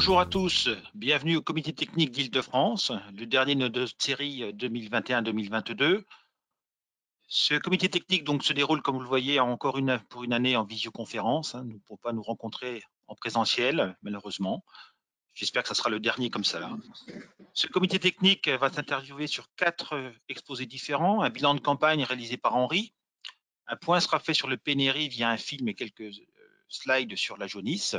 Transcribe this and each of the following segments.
Bonjour à tous, bienvenue au comité technique d'Île-de-France, le dernier de notre série 2021-2022. Ce comité technique donc se déroule, comme vous le voyez, pour une année en visioconférence. Nous ne pourrons pas nous rencontrer en présentiel, malheureusement. J'espère que ce sera le dernier comme ça. Là. Ce comité technique va s'interviewer sur 4 exposés différents. Un bilan de campagne réalisé par Henri. Un point sera fait sur le PNRI via un film et quelques slides sur la jaunisse.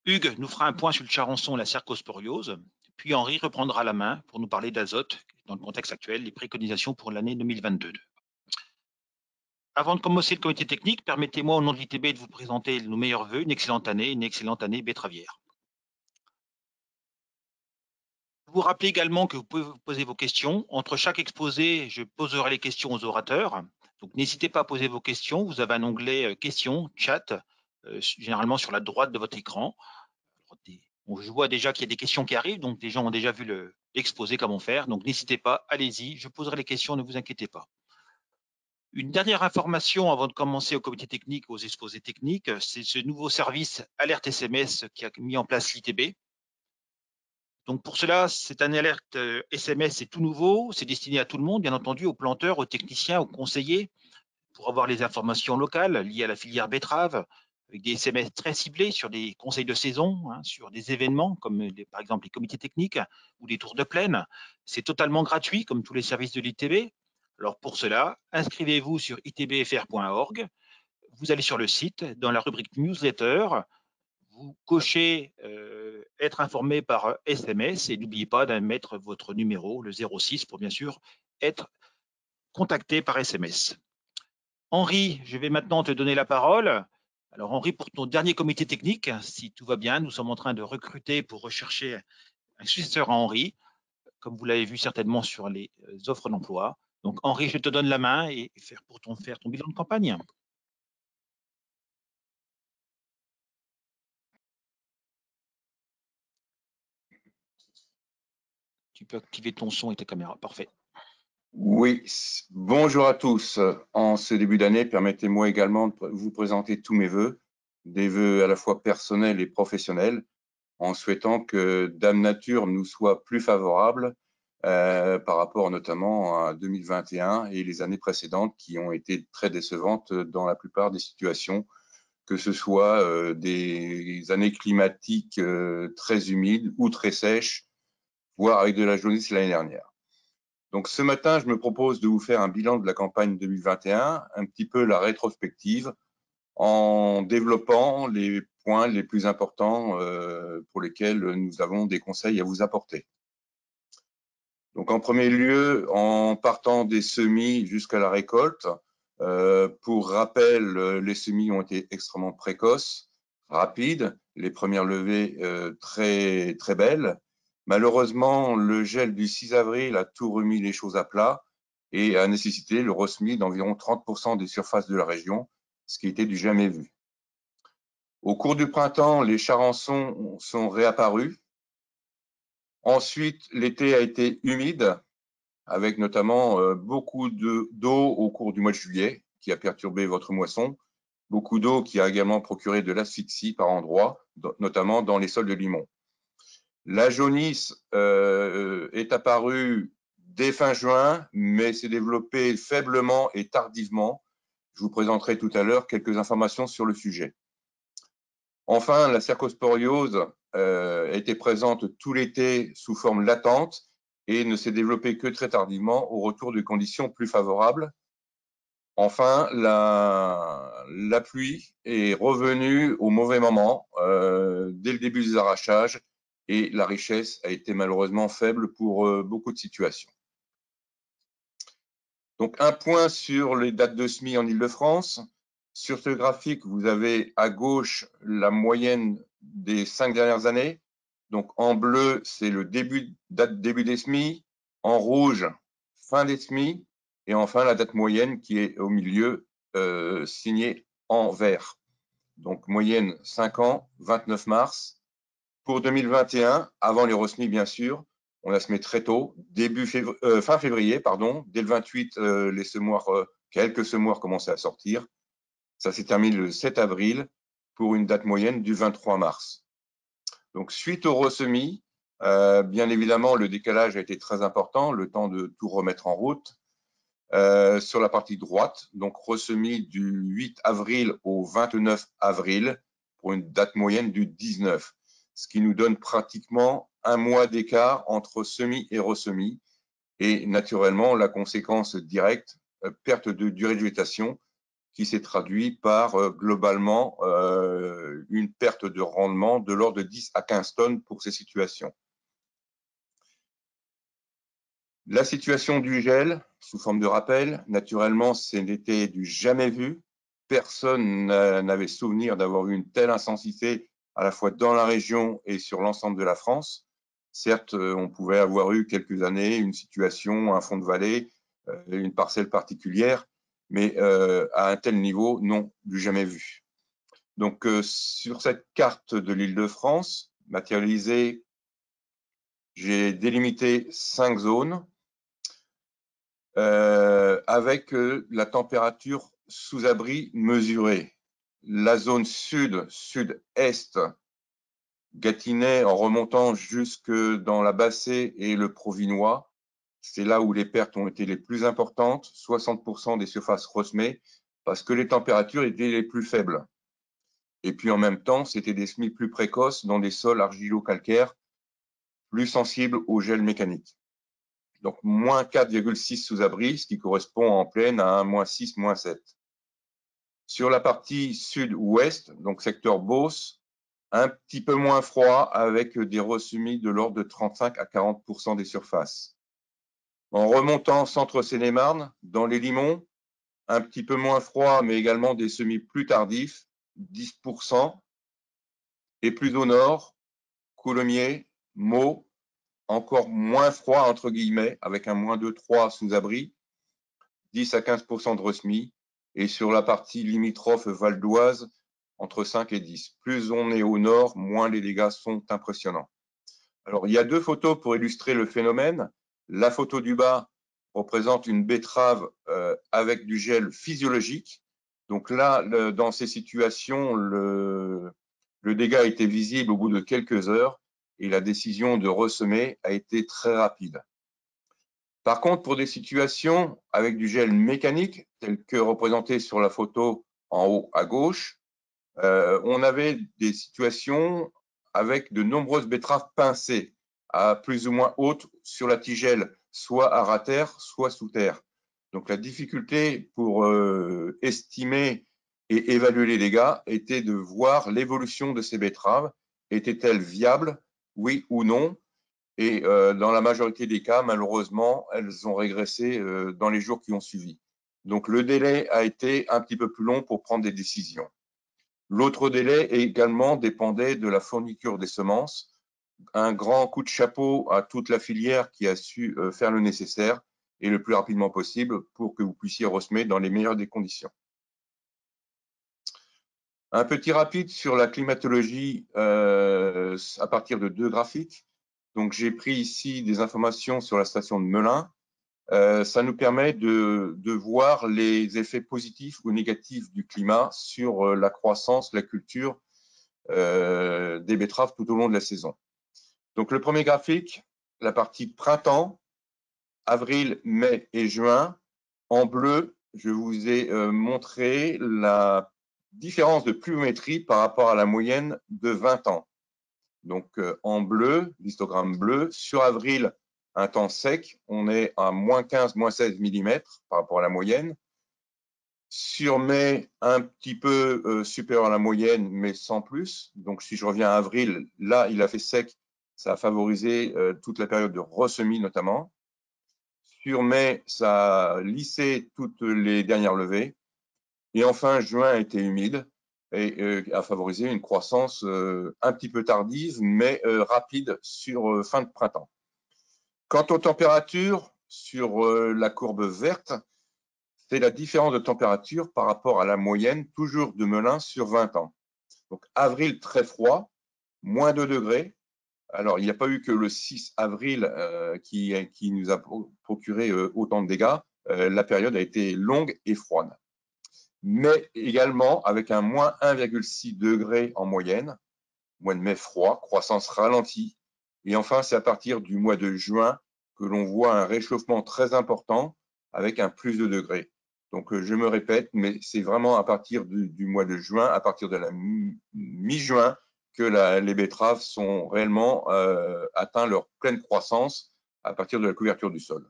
Hugues nous fera un point sur le charançon et la cercosporiose, puis Henri reprendra la main pour nous parler d'azote dans le contexte actuel, les préconisations pour l'année 2022. Avant de commencer le comité technique, permettez-moi au nom de l'ITB de vous présenter nos meilleurs vœux, une excellente année betteravière. Je vous rappelle également que vous pouvez vous poser vos questions. Entre chaque exposé, je poserai les questions aux orateurs. Donc n'hésitez pas à poser vos questions. Vous avez un onglet questions, chat, généralement sur la droite de votre écran. Je vois déjà qu'il y a des questions qui arrivent, donc des gens ont déjà vu l'exposé comment faire. Donc n'hésitez pas, allez-y, je poserai les questions, ne vous inquiétez pas. Une dernière information avant de commencer au comité technique, aux exposés techniques, c'est ce nouveau service Alerte SMS qui a mis en place l'ITB. Donc pour cela, c'est un alerte SMS, c'est tout nouveau, c'est destiné à tout le monde, bien entendu, aux planteurs, aux techniciens, aux conseillers, pour avoir les informations locales liées à la filière betterave, avec des SMS très ciblés sur des conseils de saison, sur des événements comme par exemple les comités techniques ou les tours de plaine. C'est totalement gratuit comme tous les services de l'ITB. Alors pour cela, inscrivez-vous sur itbfr.org. Vous allez sur le site, dans la rubrique newsletter, vous cochez être informé par SMS et n'oubliez pas de mettre votre numéro, le 06, pour bien sûr être contacté par SMS. Henri, je vais maintenant te donner la parole. Alors Henri, pour ton dernier comité technique, si tout va bien, nous sommes en train de recruter pour rechercher un successeur à Henri, comme vous l'avez vu certainement sur les offres d'emploi. Donc Henri, je te donne la main et faire ton bilan de campagne. Tu peux activer ton son et ta caméra, parfait. Oui, bonjour à tous. En ce début d'année, permettez-moi également de vous présenter tous mes vœux, des vœux à la fois personnels et professionnels, en souhaitant que Dame Nature nous soit plus favorable par rapport notamment à 2021 et les années précédentes qui ont été très décevantes dans la plupart des situations, que ce soit des années climatiques très humides ou très sèches, voire avec de la jaunisse l'année dernière. Donc ce matin, je me propose de vous faire un bilan de la campagne 2021, un petit peu la rétrospective, en développant les points les plus importants pour lesquels nous avons des conseils à vous apporter. Donc en premier lieu, en partant des semis jusqu'à la récolte, pour rappel, les semis ont été extrêmement précoces, rapides, les premières levées très belles. Malheureusement, le gel du 6 avril a tout remis les choses à plat et a nécessité le resemis d'environ 30% des surfaces de la région, ce qui était du jamais vu. Au cours du printemps, les charançons sont réapparus. Ensuite, l'été a été humide, avec notamment beaucoup d'eau au cours du mois de juillet, qui a perturbé votre moisson, beaucoup d'eau qui a également procuré de l'asphyxie par endroits, notamment dans les sols de limon. La jaunisse est apparue dès fin juin, mais s'est développée faiblement et tardivement. Je vous présenterai tout à l'heure quelques informations sur le sujet. Enfin, la cercosporiose était présente tout l'été sous forme latente et ne s'est développée que très tardivement au retour de conditions plus favorables. Enfin, la pluie est revenue au mauvais moment, dès le début des arrachages, et la richesse a été malheureusement faible pour beaucoup de situations. Donc, un point sur les dates de semis en Île-de-France. Sur ce graphique, vous avez à gauche la moyenne des 5 dernières années. Donc, en bleu, c'est le début des semis. En rouge, fin des semis. Et enfin, la date moyenne qui est au milieu, signée en vert. Donc, moyenne 5 ans, 29 mars. Pour 2021, avant les resemis, bien sûr, on la semé très tôt, fin février, pardon. Dès le 28, les semoirs, quelques semoirs commençaient à sortir. Ça s'est terminé le 7 avril. pour une date moyenne du 23 mars. Donc, suite au ressemis, bien évidemment, le décalage a été très important, le temps de tout remettre en route. Sur la partie droite, donc ressemis du 8 avril au 29 avril pour une date moyenne du 19, ce qui nous donne pratiquement un mois d'écart entre semis et ressemis. Et naturellement, la conséquence directe, perte de durée de végétation, qui s'est traduit par globalement une perte de rendement de l'ordre de 10 à 15 tonnes pour ces situations. La situation du gel, sous forme de rappel, naturellement, c'était du jamais vu. Personne n'avait souvenir d'avoir eu une telle intensité à la fois dans la région et sur l'ensemble de la France. Certes, on pouvait avoir eu quelques années une situation, un fond de vallée, une parcelle particulière, mais à un tel niveau, non, du jamais vu. Donc, sur cette carte de l'Île-de-France, matérialisée, j'ai délimité 5 zones avec la température sous abri mesurée. La zone sud, sud-est, Gâtinais en remontant jusque dans la Bassée et le Provinois. C'est là où les pertes ont été les plus importantes, 60% des surfaces ressemées, parce que les températures étaient les plus faibles. Et puis en même temps, c'était des semis plus précoces dans des sols argilo-calcaires, plus sensibles au gel mécanique. Donc moins 4,6 sous abri, ce qui correspond en plaine à un moins 6, moins 7. Sur la partie sud-ouest, donc secteur Beauce, un petit peu moins froid avec des ressemis de l'ordre de 35 à 40% des surfaces. En remontant centre Seine-et-Marne, dans les Limons, un petit peu moins froid, mais également des semis plus tardifs, 10%. Et plus au nord, Coulommiers, Meaux, encore moins froid, entre guillemets, avec un moins 2,3 sous abri, 10 à 15% de ressemis. Et sur la partie limitrophe Val d'Oise, entre 5 et 10. Plus on est au nord, moins les dégâts sont impressionnants. Alors, il y a 2 photos pour illustrer le phénomène. La photo du bas représente une betterave avec du gel physiologique. Donc là, dans ces situations, le dégât était visible au bout de quelques heures et la décision de ressemer a été très rapide. Par contre, pour des situations avec du gel mécanique, tel que représenté sur la photo en haut à gauche, on avait des situations avec de nombreuses betteraves pincées à plus ou moins haute sur la tigelle, soit à ras terre, soit sous terre. Donc la difficulté pour estimer et évaluer les dégâts était de voir l'évolution de ces betteraves. Étaient-elles viables, oui ou non? Et dans la majorité des cas, malheureusement, elles ont régressé dans les jours qui ont suivi. Donc le délai a été un petit peu plus long pour prendre des décisions. L'autre délai également dépendait de la fourniture des semences. Un grand coup de chapeau à toute la filière qui a su faire le nécessaire et le plus rapidement possible pour que vous puissiez ressemer dans les meilleures des conditions. Un petit rapide sur la climatologie à partir de 2 graphiques. Donc, j'ai pris ici des informations sur la station de Melun. Ça nous permet de voir les effets positifs ou négatifs du climat sur la croissance, la culture des betteraves tout au long de la saison. Donc, le premier graphique, la partie printemps, avril, mai et juin. En bleu, je vous ai montré la différence de pluviométrie par rapport à la moyenne de 20 ans. Donc, en bleu, l'histogramme bleu, sur avril, un temps sec, on est à moins 15, moins 16 mm par rapport à la moyenne. Sur mai, un petit peu supérieur à la moyenne, mais sans plus. Donc, si je reviens à avril, là, il a fait sec, ça a favorisé toute la période de ressemis notamment. Sur mai, ça a lissé toutes les dernières levées. Et enfin, juin a été humide et a favorisé une croissance un petit peu tardive, mais rapide sur fin de printemps. Quant aux températures, sur la courbe verte, c'est la différence de température par rapport à la moyenne, toujours de Melun sur 20 ans. Donc, avril très froid, moins 2 degrés. Alors, il n'y a pas eu que le 6 avril qui nous a procuré autant de dégâts. La période a été longue et froide. mais également avec un moins 1,6 degré en moyenne. Mois de mai froid, croissance ralentie. Et enfin, c'est à partir du mois de juin que l'on voit un réchauffement très important avec un plus de degrés. Donc, je me répète, mais c'est vraiment à partir du mois de juin, à partir de la mi-juin, que les betteraves sont réellement atteint leur pleine croissance à partir de la couverture du sol.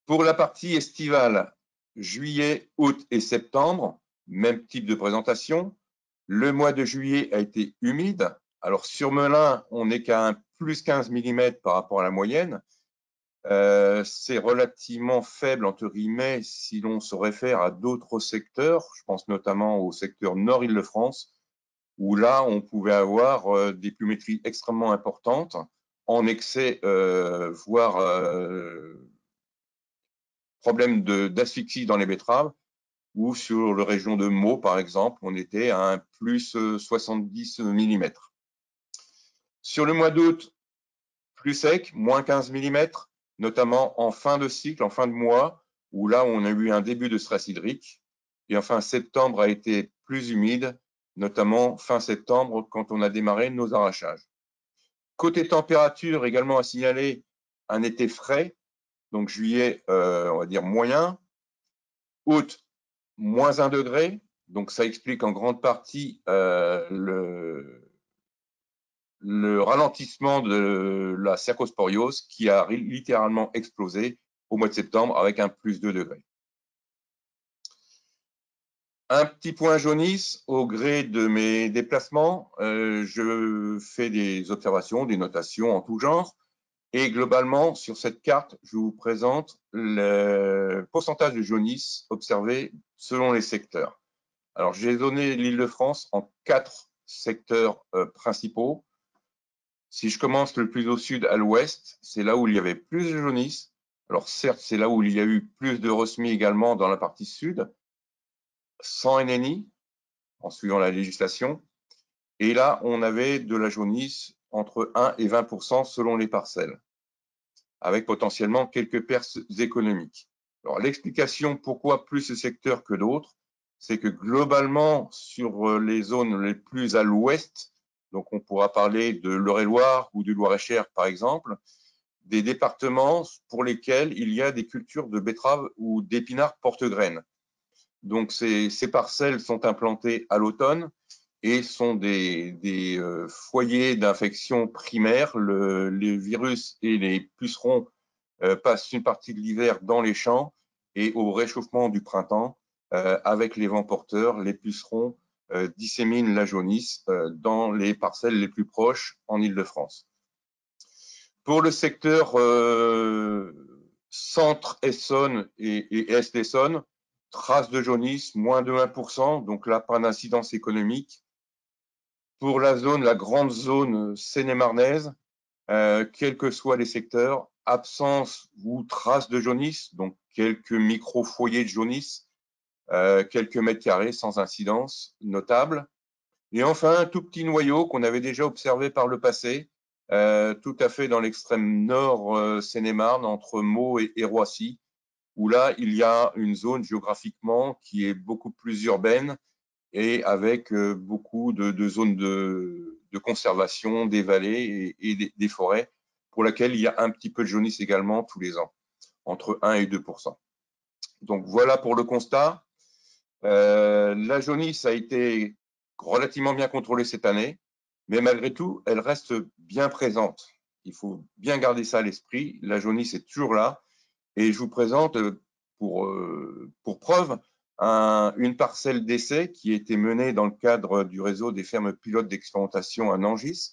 Pour la partie estivale, juillet, août et septembre, même type de présentation. Le mois de juillet a été humide. Alors, sur Melun, on n'est qu'à un plus 15 mm par rapport à la moyenne. C'est relativement faible, entre guillemets, si l'on se réfère à d'autres secteurs. Je pense notamment au secteur Nord-Île-de-France, où là, on pouvait avoir des pluviométries extrêmement importantes, en excès, voire problème d'asphyxie dans les betteraves, ou sur la région de Meaux, par exemple, on était à un plus 70 mm. Sur le mois d'août, plus sec, moins 15 mm, notamment en fin de cycle, en fin de mois, où là, on a eu un début de stress hydrique. Et enfin, septembre a été plus humide, notamment fin septembre, quand on a démarré nos arrachages. Côté température, également à signaler un été frais, donc juillet, on va dire moyen. Août, moins 1 degré, donc ça explique en grande partie le ralentissement de la cercosporiose qui a littéralement explosé au mois de septembre avec un plus 2 degrés. Un petit point jaunisse, au gré de mes déplacements, je fais des observations, des notations en tout genre. Et globalement, sur cette carte, je vous présente le pourcentage de jaunisse observé selon les secteurs. Alors, j'ai donné l'Île-de-France en 4 secteurs principaux. Si je commence le plus au sud à l'ouest, c'est là où il y avait plus de jaunisse. Alors, certes, c'est là où il y a eu plus de ressemis également dans la partie sud, sans NNI, en suivant la législation. Et là, on avait de la jaunisse entre 1 et 20% selon les parcelles, avec potentiellement quelques pertes économiques. Alors, l'explication pourquoi plus ce secteur que d'autres, c'est que globalement, sur les zones les plus à l'ouest, donc on pourra parler de l'Eure-et-Loire ou du Loir-et-Cher par exemple, des départements pour lesquels il y a des cultures de betteraves ou d'épinards porte-graines. Donc ces parcelles sont implantées à l'automne et sont des foyers d'infection primaires. Les virus et les pucerons passent une partie de l'hiver dans les champs et au réchauffement du printemps, avec les vents porteurs, les pucerons disséminent la jaunisse dans les parcelles les plus proches en Île-de-France. Pour le secteur centre Essonne et Est Essonne, traces de jaunisse, moins de 1%, donc là, pas d'incidence économique. Pour la zone, la grande zone Seine-et-Marnaise, quels que soient les secteurs, absence ou traces de jaunisse, donc quelques micro-foyers de jaunisse, quelques mètres carrés sans incidence notable. Et enfin, un tout petit noyau qu'on avait déjà observé par le passé, tout à fait dans l'extrême nord Seine-et-Marne, entre Meaux et Roissy, où là, il y a une zone géographiquement qui est beaucoup plus urbaine et avec beaucoup de zones de conservation des vallées et des forêts, pour laquelle il y a un petit peu de jaunisse également tous les ans, entre 1 et 2%. Donc voilà pour le constat. La jaunisse a été relativement bien contrôlée cette année, mais malgré tout, elle reste bien présente. Il faut bien garder ça à l'esprit. La jaunisse est toujours là. Et je vous présente pour preuve une parcelle d'essai qui a été menée dans le cadre du réseau des fermes pilotes d'expérimentation à Nangis.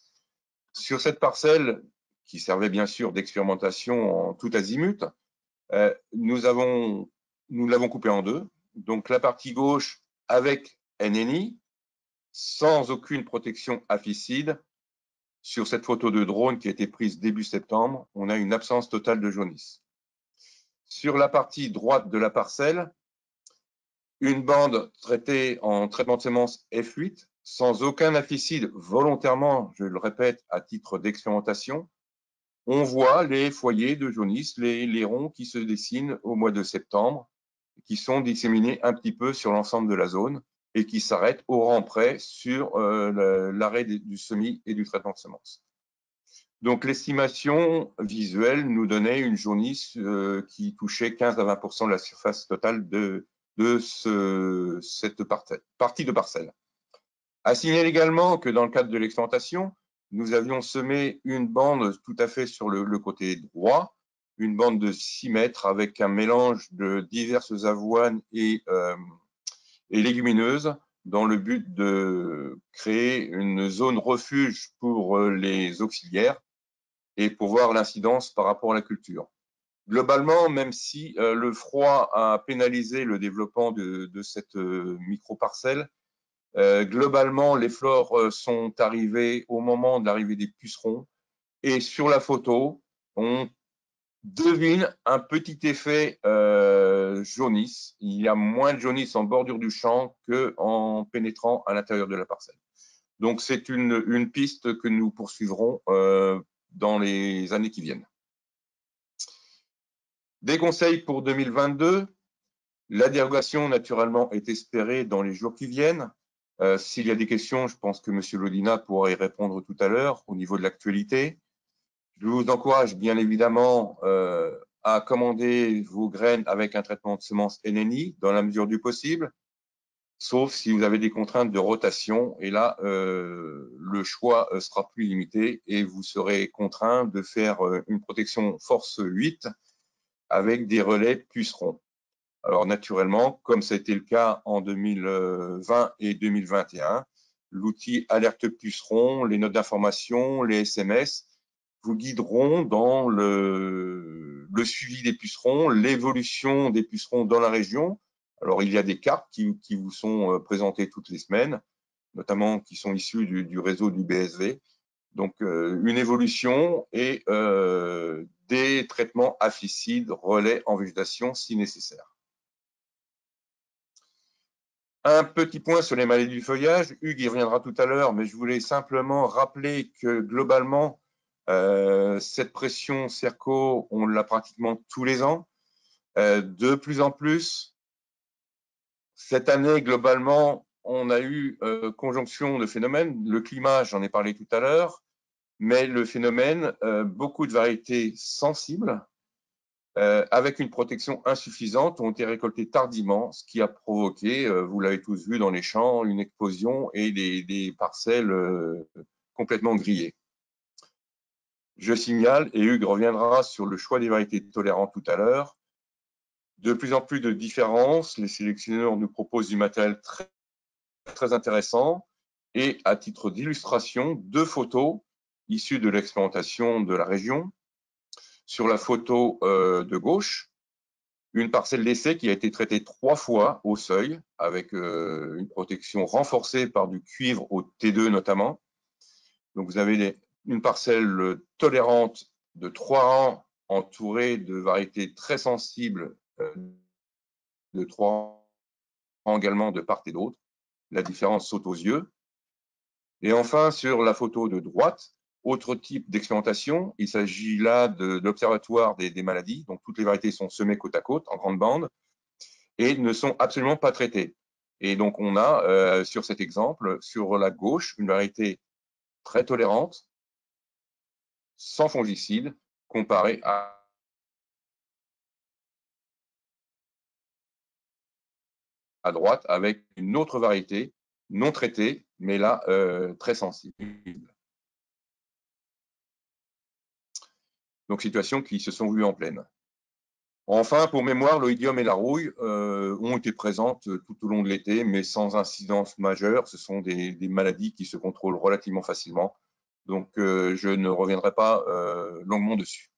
Sur cette parcelle, qui servait bien sûr d'expérimentation en tout azimut, nous l'avons coupée en deux. Donc la partie gauche avec NNI, sans aucune protection apicide. Sur cette photo de drone qui a été prise début septembre, on a une absence totale de jaunisse. Sur la partie droite de la parcelle, une bande traitée en traitement de semences F8, sans aucun apicide volontairement, je le répète, à titre d'expérimentation. On voit les foyers de jaunisse, les ronds qui se dessinent au mois de septembre, qui sont disséminés un petit peu sur l'ensemble de la zone et qui s'arrêtent au rang près sur l'arrêt du semis et du traitement de semences. Donc, l'estimation visuelle nous donnait une jaunisse qui touchait 15 à 20% de la surface totale de cette partie de parcelle. À signaler également que dans le cadre de l'explantation, nous avions semé une bande tout à fait sur le côté droit, une bande de 6 mètres avec un mélange de diverses avoines et légumineuses dans le but de créer une zone refuge pour les auxiliaires et pour voir l'incidence par rapport à la culture. Globalement, même si le froid a pénalisé le développement de cette micro-parcelle, globalement, les fleurs sont arrivées au moment de l'arrivée des pucerons. Et sur la photo, on devine un petit effet jaunisse. Il y a moins de jaunisse en bordure du champ qu'en pénétrant à l'intérieur de la parcelle. Donc, c'est une piste que nous poursuivrons dans les années qui viennent. Des conseils pour 2022. La dérogation, naturellement, est espérée dans les jours qui viennent. S'il y a des questions, je pense que M. Lodina pourra y répondre tout à l'heure au niveau de l'actualité. Je vous encourage bien évidemment à commander vos graines avec un traitement de semences NNI dans la mesure du possible, sauf si vous avez des contraintes de rotation. Et là, le choix sera plus limité et vous serez contraint de faire une protection force 8 avec des relais pucerons. Alors naturellement, comme ça a été le cas en 2020 et 2021, l'outil alerte puceron, les notes d'information, les SMS vous guideront dans le suivi des pucerons, l'évolution des pucerons dans la région. Alors il y a des cartes qui vous sont présentées toutes les semaines, notamment qui sont issues du réseau du BSV. Donc une évolution et des traitements afficides, relais en végétation si nécessaire. Un petit point sur les maladies du feuillage. Hugues y reviendra tout à l'heure, mais je voulais simplement rappeler que globalement, cette pression cerco, on l'a pratiquement tous les ans. De plus en plus, cette année, globalement, on a eu conjonction de phénomènes. Le climat, j'en ai parlé tout à l'heure, mais le phénomène, beaucoup de variétés sensibles, avec une protection insuffisante, ont été récoltées tardivement, ce qui a provoqué, vous l'avez tous vu dans les champs, une explosion et des parcelles complètement grillées. Je signale, et Hugues reviendra sur le choix des variétés tolérantes tout à l'heure, de plus en plus de différences. Les sélectionneurs nous proposent du matériel très, très intéressant. Et à titre d'illustration, 2 photos issues de l'expérimentation de la région. Sur la photo de gauche, une parcelle d'essai qui a été traitée 3 fois au seuil, avec une protection renforcée par du cuivre au T2 notamment. Donc vous avez une parcelle tolérante de 3 rangs entourée de variétés très sensibles de 3 rangs également de part et d'autre. La différence saute aux yeux. Et enfin, sur la photo de droite, autre type d'expérimentation, il s'agit là de l'observatoire des maladies. Donc toutes les variétés sont semées côte à côte en grande bande et ne sont absolument pas traitées. Et donc on a sur cet exemple, sur la gauche, une variété très tolérante, sans fongicide, comparée à droite avec une autre variété non traitée, mais là très sensible. Donc situations qui se sont vues en pleine. Enfin, pour mémoire, l'oïdium et la rouille ont été présentes tout au long de l'été, mais sans incidence majeure. Ce sont des maladies qui se contrôlent relativement facilement. Donc, je ne reviendrai pas longuement dessus.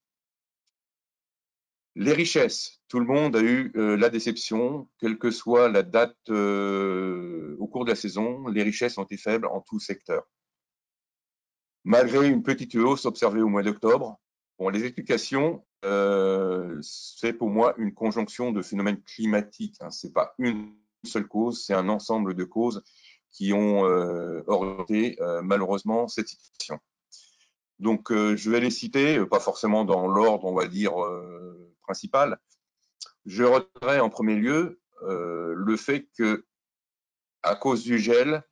Les richesses. Tout le monde a eu la déception, quelle que soit la date au cours de la saison, les richesses ont été faibles en tout secteur. Malgré une petite hausse observée au mois d'octobre, bon, les explications, c'est pour moi une conjonction de phénomènes climatiques. Hein. Ce n'est pas une seule cause, c'est un ensemble de causes qui ont orienté malheureusement cette situation. Donc, je vais les citer, pas forcément dans l'ordre, on va dire, principal. Je retirerai en premier lieu le fait que, à cause du gel,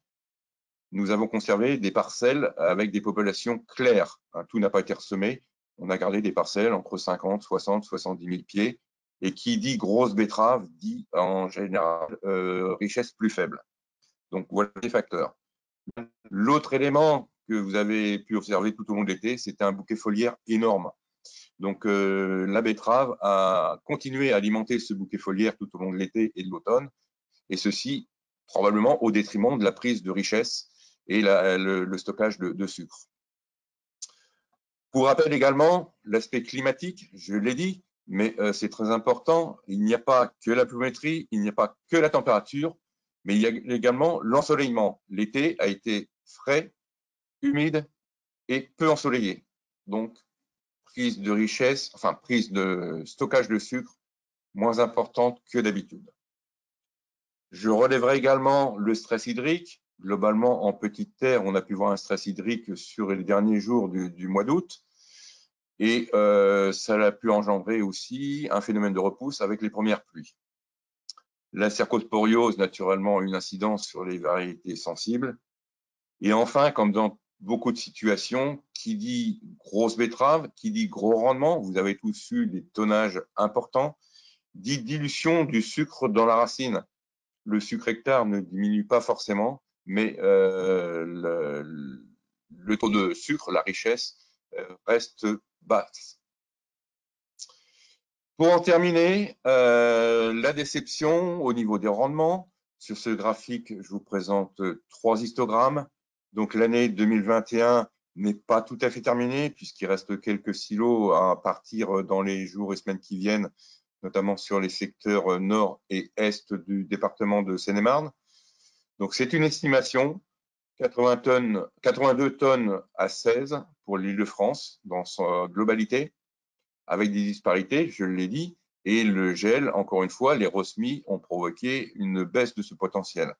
nous avons conservé des parcelles avec des populations claires. Tout n'a pas été ressemé. On a gardé des parcelles entre 50, 60, 70 000 pieds. Et qui dit grosse betterave dit en général richesse plus faible. Donc voilà les facteurs. L'autre élément que vous avez pu observer tout au long de l'été, c'était un bouquet foliaire énorme. Donc la betterave a continué à alimenter ce bouquet foliaire tout au long de l'été et de l'automne, et ceci probablement au détriment de la prise de richesse et le stockage de sucre. Pour rappel également, l'aspect climatique, je l'ai dit, mais c'est très important, il n'y a pas que la pluviométrie, il n'y a pas que la température, mais il y a également l'ensoleillement. L'été a été frais, humide et peu ensoleillé. Donc, prise de richesse, enfin prise de stockage de sucre moins importante que d'habitude. Je relèverai également le stress hydrique. Globalement, en petite terre, on a pu voir un stress hydrique sur les derniers jours du mois d'août. Et ça a pu engendrer aussi un phénomène de repousse avec les premières pluies. La cercosporiose, naturellement, a une incidence sur les variétés sensibles. Et enfin, comme dans beaucoup de situations, qui dit grosse betterave, qui dit gros rendement, vous avez tous eu des tonnages importants, dit dilution du sucre dans la racine. Le sucre hectare ne diminue pas forcément, mais le taux de sucre, la richesse, reste basse. Pour en terminer, la déception au niveau des rendements. Sur ce graphique, je vous présente 3 histogrammes. Donc l'année 2021 n'est pas tout à fait terminée puisqu'il reste quelques silos à partir dans les jours et semaines qui viennent, notamment sur les secteurs nord et est du département de Seine-et-Marne. Donc c'est une estimation, 82 tonnes à 16 pour l'Île-de-France dans sa globalité, avec des disparités, je l'ai dit, et le gel, encore une fois, les rosmis ont provoqué une baisse de ce potentiel.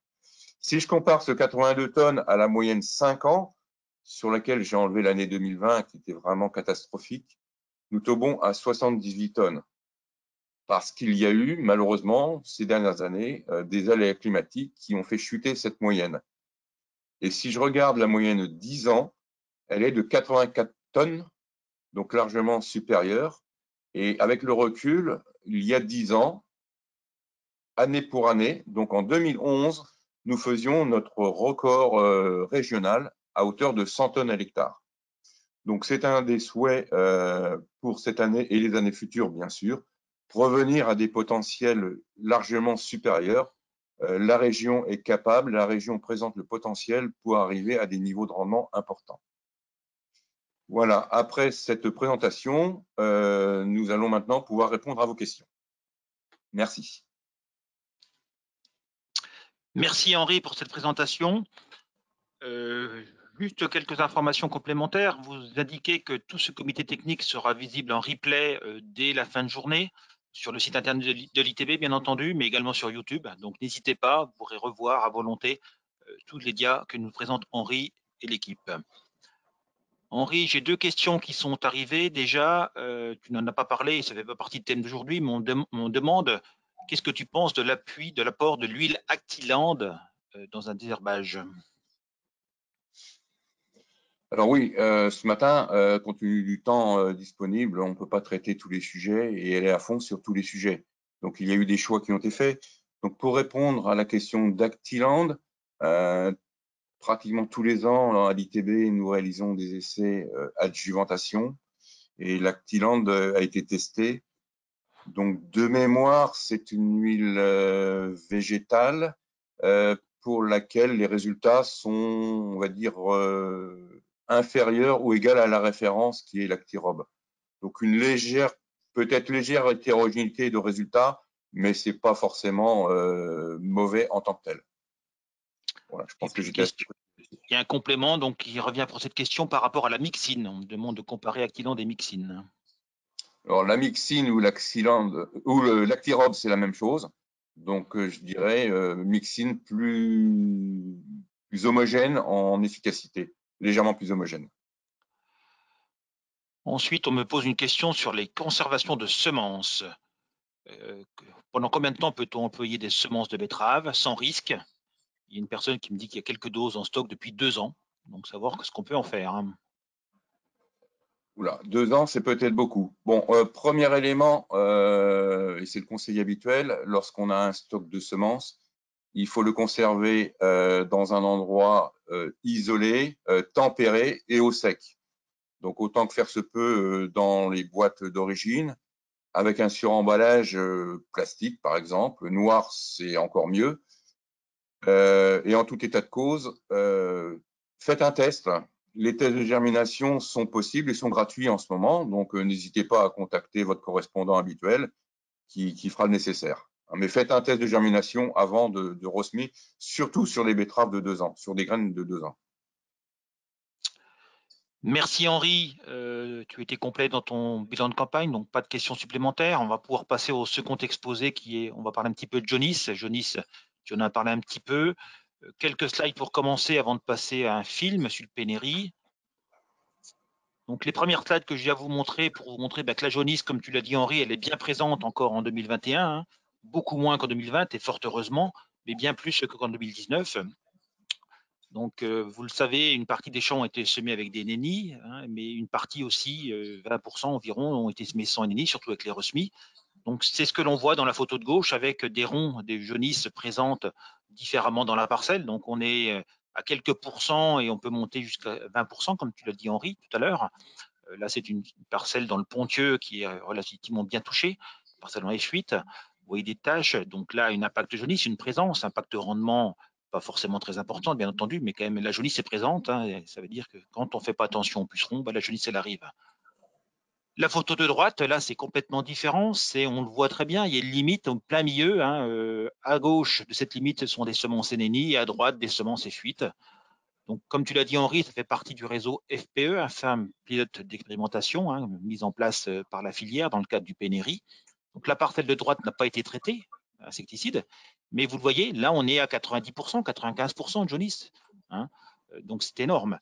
Si je compare ce 82 tonnes à la moyenne 5 ans, sur laquelle j'ai enlevé l'année 2020, qui était vraiment catastrophique, nous tombons à 78 tonnes. Parce qu'il y a eu, malheureusement, ces dernières années, des aléas climatiques qui ont fait chuter cette moyenne. Et si je regarde la moyenne 10 ans, elle est de 84 tonnes, donc largement supérieure. Et avec le recul, il y a 10 ans, année pour année, donc en 2011, nous faisions notre record régional à hauteur de 100 tonnes à l'hectare. Donc c'est un des souhaits pour cette année et les années futures, bien sûr, revenir à des potentiels largement supérieurs. La région est capable, la région présente le potentiel pour arriver à des niveaux de rendement importants. Voilà, après cette présentation, nous allons maintenant pouvoir répondre à vos questions. Merci. Merci Henri pour cette présentation. Juste quelques informations complémentaires. Vous indiquez que tout ce comité technique sera visible en replay dès la fin de journée sur le site internet de l'ITB, bien entendu, mais également sur YouTube. Donc n'hésitez pas, vous pourrez revoir à volonté tous les dias que nous présente Henri et l'équipe. Henri, j'ai 2 questions qui sont arrivées déjà. Tu n'en as pas parlé, ça ne fait pas partie du thème d'aujourd'hui, mais on demande qu'est-ce que tu penses de l'appui, de l'apport de l'huile Actiland dans un désherbage? Alors oui, ce matin, compte tenu du temps disponible, on ne peut pas traiter tous les sujets et aller à fond sur tous les sujets. Donc il y a eu des choix qui ont été faits. Donc pour répondre à la question d'Actiland, pratiquement tous les ans à l'ITB, nous réalisons des essais adjuvantation et l'Actiland a été testé. Donc de mémoire, c'est une huile végétale pour laquelle les résultats sont, on va dire, inférieurs ou égales à la référence qui est l'Actirob. Donc une légère, peut-être légère hétérogénéité de résultats, mais c'est pas forcément mauvais en tant que tel. Voilà, je pense que j'étais. Il y a un complément donc qui revient pour cette question par rapport à la mixine. On me demande de comparer Actiland et mixine. Alors la mixine ou l'Actirob, c'est la même chose. Donc je dirais mixine plus homogène en efficacité, légèrement plus homogène. Ensuite, on me pose une question sur les conservations de semences. Pendant combien de temps peut-on employer des semences de betterave sans risque? Il y a une personne qui me dit qu'il y a quelques doses en stock depuis 2 ans, donc savoir ce qu'on peut en faire, hein. Oula, 2 ans, c'est peut-être beaucoup. Bon, premier élément, et c'est le conseil habituel, lorsqu'on a un stock de semences, il faut le conserver dans un endroit isolé, tempéré et au sec. Donc, autant que faire se peut dans les boîtes d'origine, avec un suremballage plastique, par exemple. Noir, c'est encore mieux. Et en tout état de cause, faites un test. Les tests de germination sont possibles et sont gratuits en ce moment, donc n'hésitez pas à contacter votre correspondant habituel qui fera le nécessaire. Mais faites un test de germination avant de ressemer, surtout sur les betteraves de 2 ans, sur des graines de 2 ans. Merci Henri, tu étais complet dans ton bilan de campagne, donc pas de questions supplémentaires. On va pouvoir passer au second exposé on va parler un petit peu de Jonis. Jonis, tu en as parlé un petit peu. Quelques slides pour commencer avant de passer à un film sur le Pénéri. Donc les premières slides que j'ai à vous montrer pour vous montrer que la jaunisse, comme tu l'as dit Henri, elle est bien présente encore en 2021, hein, beaucoup moins qu'en 2020 et fort heureusement, mais bien plus qu'en 2019. Donc vous le savez, une partie des champs ont été semés avec des nennis, hein, mais une partie aussi, 20% environ, ont été semés sans nennis, surtout avec les ressemis. Donc c'est ce que l'on voit dans la photo de gauche avec des ronds, des jaunisses présentes différemment dans la parcelle. Donc on est à quelques pourcents et on peut monter jusqu'à 20%, comme tu l'as dit Henri tout à l'heure. Là, c'est une parcelle dans le Ponthieu qui est relativement bien touchée, parcelle en F8. Vous voyez des taches, donc là, un impact jaunisse, une présence, impact rendement, pas forcément très important, bien entendu, mais quand même, la jaunisse est présente, hein, ça veut dire que quand on ne fait pas attention au puceron, la jaunisse, elle arrive. La photo de droite, là, c'est complètement différent. On le voit très bien, il y a une limite au plein milieu, hein, à gauche de cette limite, ce sont des semences NNI, et à droite, des semences F8. Donc, comme tu l'as dit, Henri, ça fait partie du réseau FPE, un ferme pilote d'expérimentation, hein, mise en place par la filière dans le cadre du Pénéri. Donc, la parcelle de droite n'a pas été traitée, insecticide, mais vous le voyez, là, on est à 90%, 95% de jaunisse, hein, donc c'est énorme.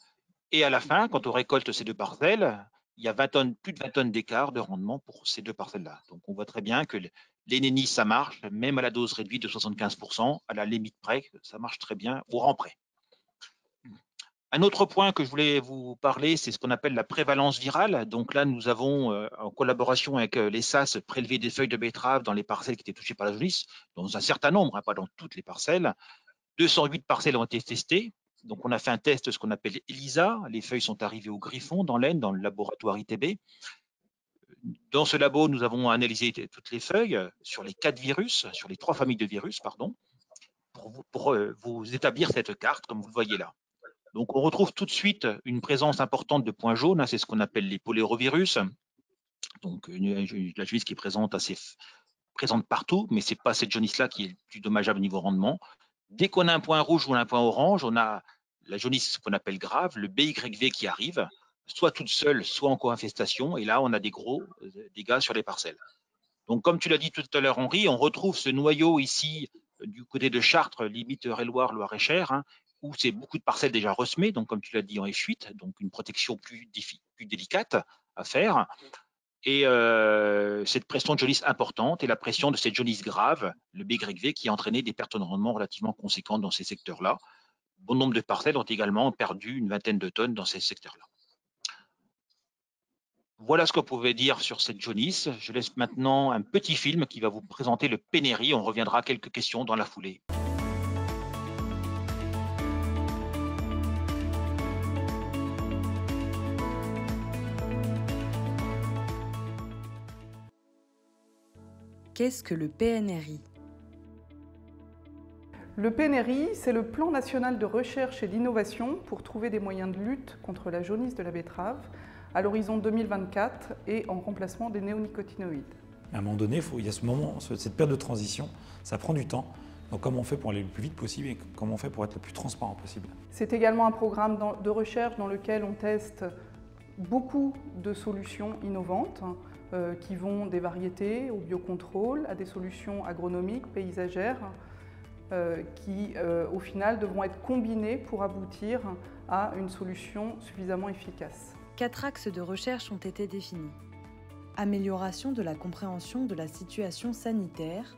Et à la fin, quand on récolte ces deux parcelles, il y a plus de 20 tonnes d'écart de rendement pour ces deux parcelles-là. Donc, on voit très bien que les nennis, ça marche, même à la dose réduite de 75%, à la limite près, ça marche très bien, au rang près. Un autre point que je voulais vous parler, c'est ce qu'on appelle la prévalence virale. Donc là, nous avons, en collaboration avec les SAS, prélevé des feuilles de betterave dans les parcelles qui étaient touchées par la jaunisse, dans un certain nombre, hein, pas dans toutes les parcelles. 208 parcelles ont été testées. Donc on a fait un test, ce qu'on appelle ELISA. Les feuilles sont arrivées au Griffon, dans l'Aisne, dans le laboratoire ITB. Dans ce labo, nous avons analysé toutes les feuilles sur les 4 virus, sur les 3 familles de virus, pardon, pour vous établir cette carte, comme vous le voyez là. Donc, on retrouve tout de suite une présence importante de points jaunes, hein, c'est ce qu'on appelle les polyrovirus. Donc, la jaunisse qui est présente partout, mais ce n'est pas cette jaunisse-là qui est le plus dommageable au niveau rendement. Dès qu'on a un point rouge ou un point orange, on a la jaunisse qu'on appelle grave, le BYV qui arrive, soit toute seule, soit en co-infestation, et là, on a des gros dégâts sur les parcelles. Donc, comme tu l'as dit tout à l'heure, Henri, on retrouve ce noyau ici du côté de Chartres, limite Eure-et-Loir, Loir-et-Cher, hein, où c'est beaucoup de parcelles déjà ressemées, donc comme tu l'as dit en F8, donc une protection plus délicate à faire. Et cette pression de jaunisse importante et la pression de cette jaunisse grave, le BYV, qui a entraîné des pertes de rendement relativement conséquentes dans ces secteurs-là. Bon nombre de parcelles ont également perdu une vingtaine de tonnes dans ces secteurs-là. Voilà ce qu'on pouvait dire sur cette jaunisse. Je laisse maintenant un petit film qui va vous présenter le Pénéri. On reviendra à quelques questions dans la foulée. Qu'est-ce que le PNRI ? Le PNRI, c'est le Plan national de recherche et d'innovation pour trouver des moyens de lutte contre la jaunisse de la betterave à l'horizon 2024 et en remplacement des néonicotinoïdes. À un moment donné, il y a cette période de transition, ça prend du temps. Donc comment on fait pour aller le plus vite possible et comment on fait pour être le plus transparent possible? C'est également un programme de recherche dans lequel on teste beaucoup de solutions innovantes qui vont des variétés au biocontrôle à des solutions agronomiques, paysagères, qui au final devront être combinées pour aboutir à une solution suffisamment efficace. 4 axes de recherche ont été définis. amélioration de la compréhension de la situation sanitaire,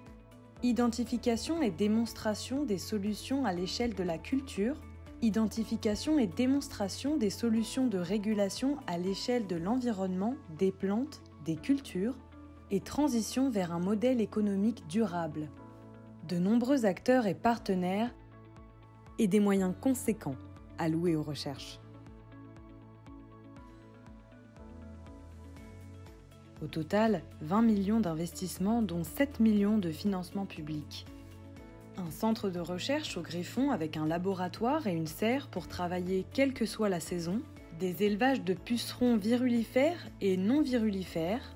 identification et démonstration des solutions à l'échelle de la culture, identification et démonstration des solutions de régulation à l'échelle de l'environnement, des plantes, des cultures, et transition vers un modèle économique durable. De nombreux acteurs et partenaires et des moyens conséquents alloués aux recherches. Au total, 20 millions d'investissements dont 7 millions de financements publics. Un centre de recherche au Griffon avec un laboratoire et une serre pour travailler quelle que soit la saison, des élevages de pucerons virulifères et non virulifères,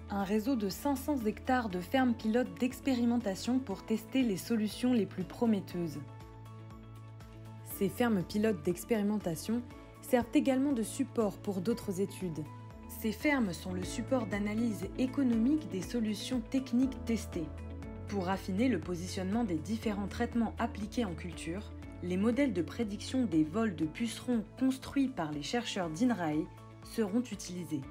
un réseau de 500 hectares de fermes pilotes d'expérimentation pour tester les solutions les plus prometteuses. Ces fermes pilotes d'expérimentation servent également de support pour d'autres études. Ces fermes sont le support d'analyse économique des solutions techniques testées. Pour affiner le positionnement des différents traitements appliqués en culture, les modèles de prédiction des vols de pucerons construits par les chercheurs d'INRAE seront utilisés.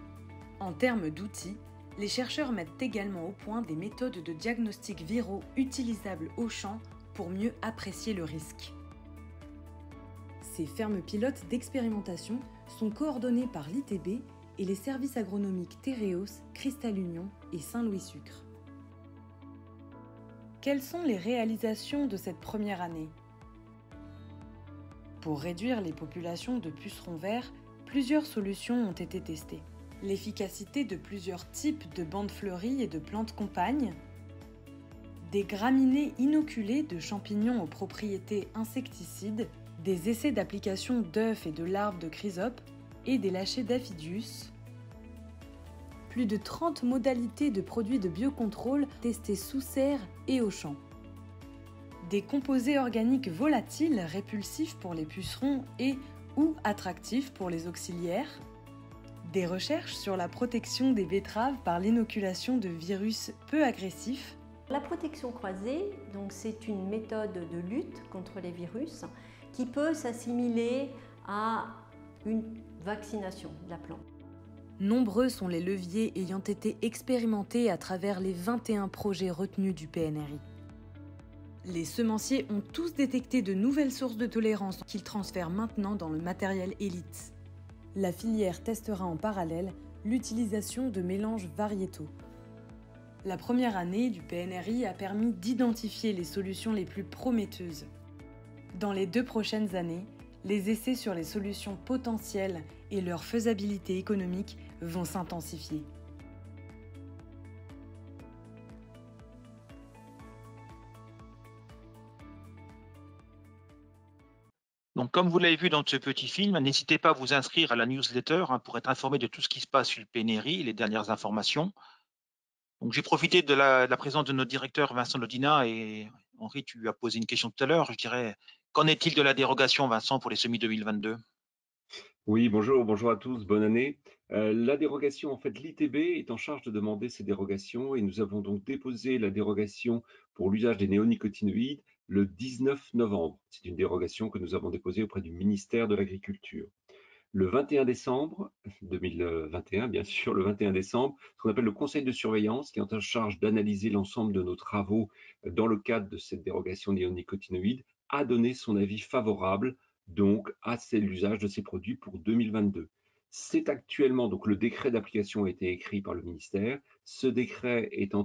En termes d'outils, les chercheurs mettent également au point des méthodes de diagnostic viraux utilisables au champ pour mieux apprécier le risque. Ces fermes pilotes d'expérimentation sont coordonnées par l'ITB et les services agronomiques Tereos, Cristal Union et Saint-Louis Sucre. Quelles sont les réalisations de cette première année ? Pour réduire les populations de pucerons verts, plusieurs solutions ont été testées. L'efficacité de plusieurs types de bandes fleuries et de plantes compagnes, des graminées inoculées de champignons aux propriétés insecticides, des essais d'application d'œufs et de larves de chrysopes et des lâchers d'aphidius, plus de 30 modalités de produits de biocontrôle testés sous serre et au champ, des composés organiques volatiles répulsifs pour les pucerons et ou attractifs pour les auxiliaires, des recherches sur la protection des betteraves par l'inoculation de virus peu agressifs. La protection croisée, donc, c'est une méthode de lutte contre les virus qui peut s'assimiler à une vaccination de la plante. Nombreux sont les leviers ayant été expérimentés à travers les 21 projets retenus du PNRI. Les semenciers ont tous détecté de nouvelles sources de tolérance qu'ils transfèrent maintenant dans le matériel élite. La filière testera en parallèle l'utilisation de mélanges variétaux. La première année du PNRI a permis d'identifier les solutions les plus prometteuses. Dans les 2 prochaines années, les essais sur les solutions potentielles et leur faisabilité économique vont s'intensifier. Donc, comme vous l'avez vu dans ce petit film, n'hésitez pas à vous inscrire à la newsletter pour être informé de tout ce qui se passe sur le PNRI et les dernières informations. Donc, j'ai profité de la présence de notre directeur Vincent Lodina et Henri, tu lui as posé une question tout à l'heure. Je dirais, qu'en est-il de la dérogation, Vincent, pour les semis 2022 ? Oui, bonjour à tous, bonne année. La dérogation, en fait, l'ITB est en charge de demander ces dérogations et nous avons donc déposé la dérogation pour l'usage des néonicotinoïdes le 19 novembre. C'est une dérogation que nous avons déposée auprès du ministère de l'Agriculture. Le 21 décembre 2021, bien sûr, le 21 décembre, ce qu'on appelle le conseil de surveillance, qui est en charge d'analyser l'ensemble de nos travaux dans le cadre de cette dérogation néonicotinoïde, a donné son avis favorable donc à l'usage de ces produits pour 2022. C'est actuellement, donc le décret d'application a été écrit par le ministère. Ce décret est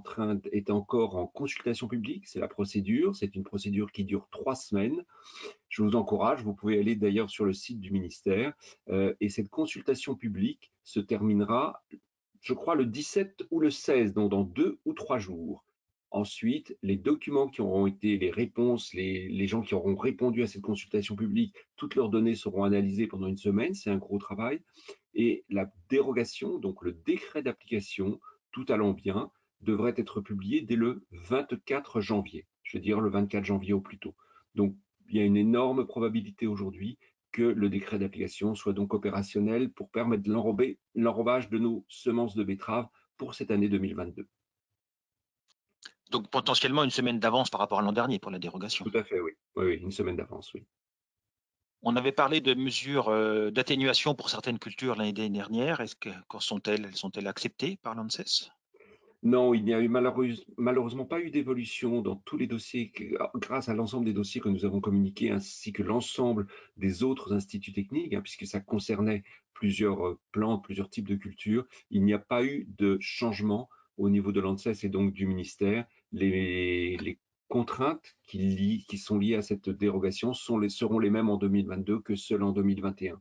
encore en consultation publique, c'est la procédure. C'est une procédure qui dure 3 semaines. Je vous encourage, vous pouvez aller d'ailleurs sur le site du ministère. Et cette consultation publique se terminera, je crois, le 17 ou le 16, donc dans 2 ou 3 jours. Ensuite, les documents qui auront été, les réponses, les gens qui auront répondu à cette consultation publique, toutes leurs données seront analysées pendant une semaine, c'est un gros travail. Et la dérogation, donc le décret d'application, tout allant bien, devrait être publié dès le 24 janvier, je veux dire le 24 janvier au plus tôt. Donc, il y a une énorme probabilité aujourd'hui que le décret d'application soit donc opérationnel pour permettre l'enrobage de nos semences de betteraves pour cette année 2022. Donc, potentiellement une semaine d'avance par rapport à l'an dernier pour la dérogation. Tout à fait, oui. Oui, une semaine d'avance, oui. On avait parlé de mesures d'atténuation pour certaines cultures l'année dernière. Qu'en sont-elles? Sont-elles acceptées par l'ANSES? Non, il n'y a eu malheureusement pas eu d'évolution dans tous les dossiers, grâce à l'ensemble des dossiers que nous avons communiqués, ainsi que l'ensemble des autres instituts techniques, hein, puisque ça concernait plusieurs plantes, plusieurs types de cultures. Il n'y a pas eu de changement au niveau de l'ANSES et donc du ministère. Les contraintes qui sont liées à cette dérogation seront les mêmes en 2022 que celles en 2021.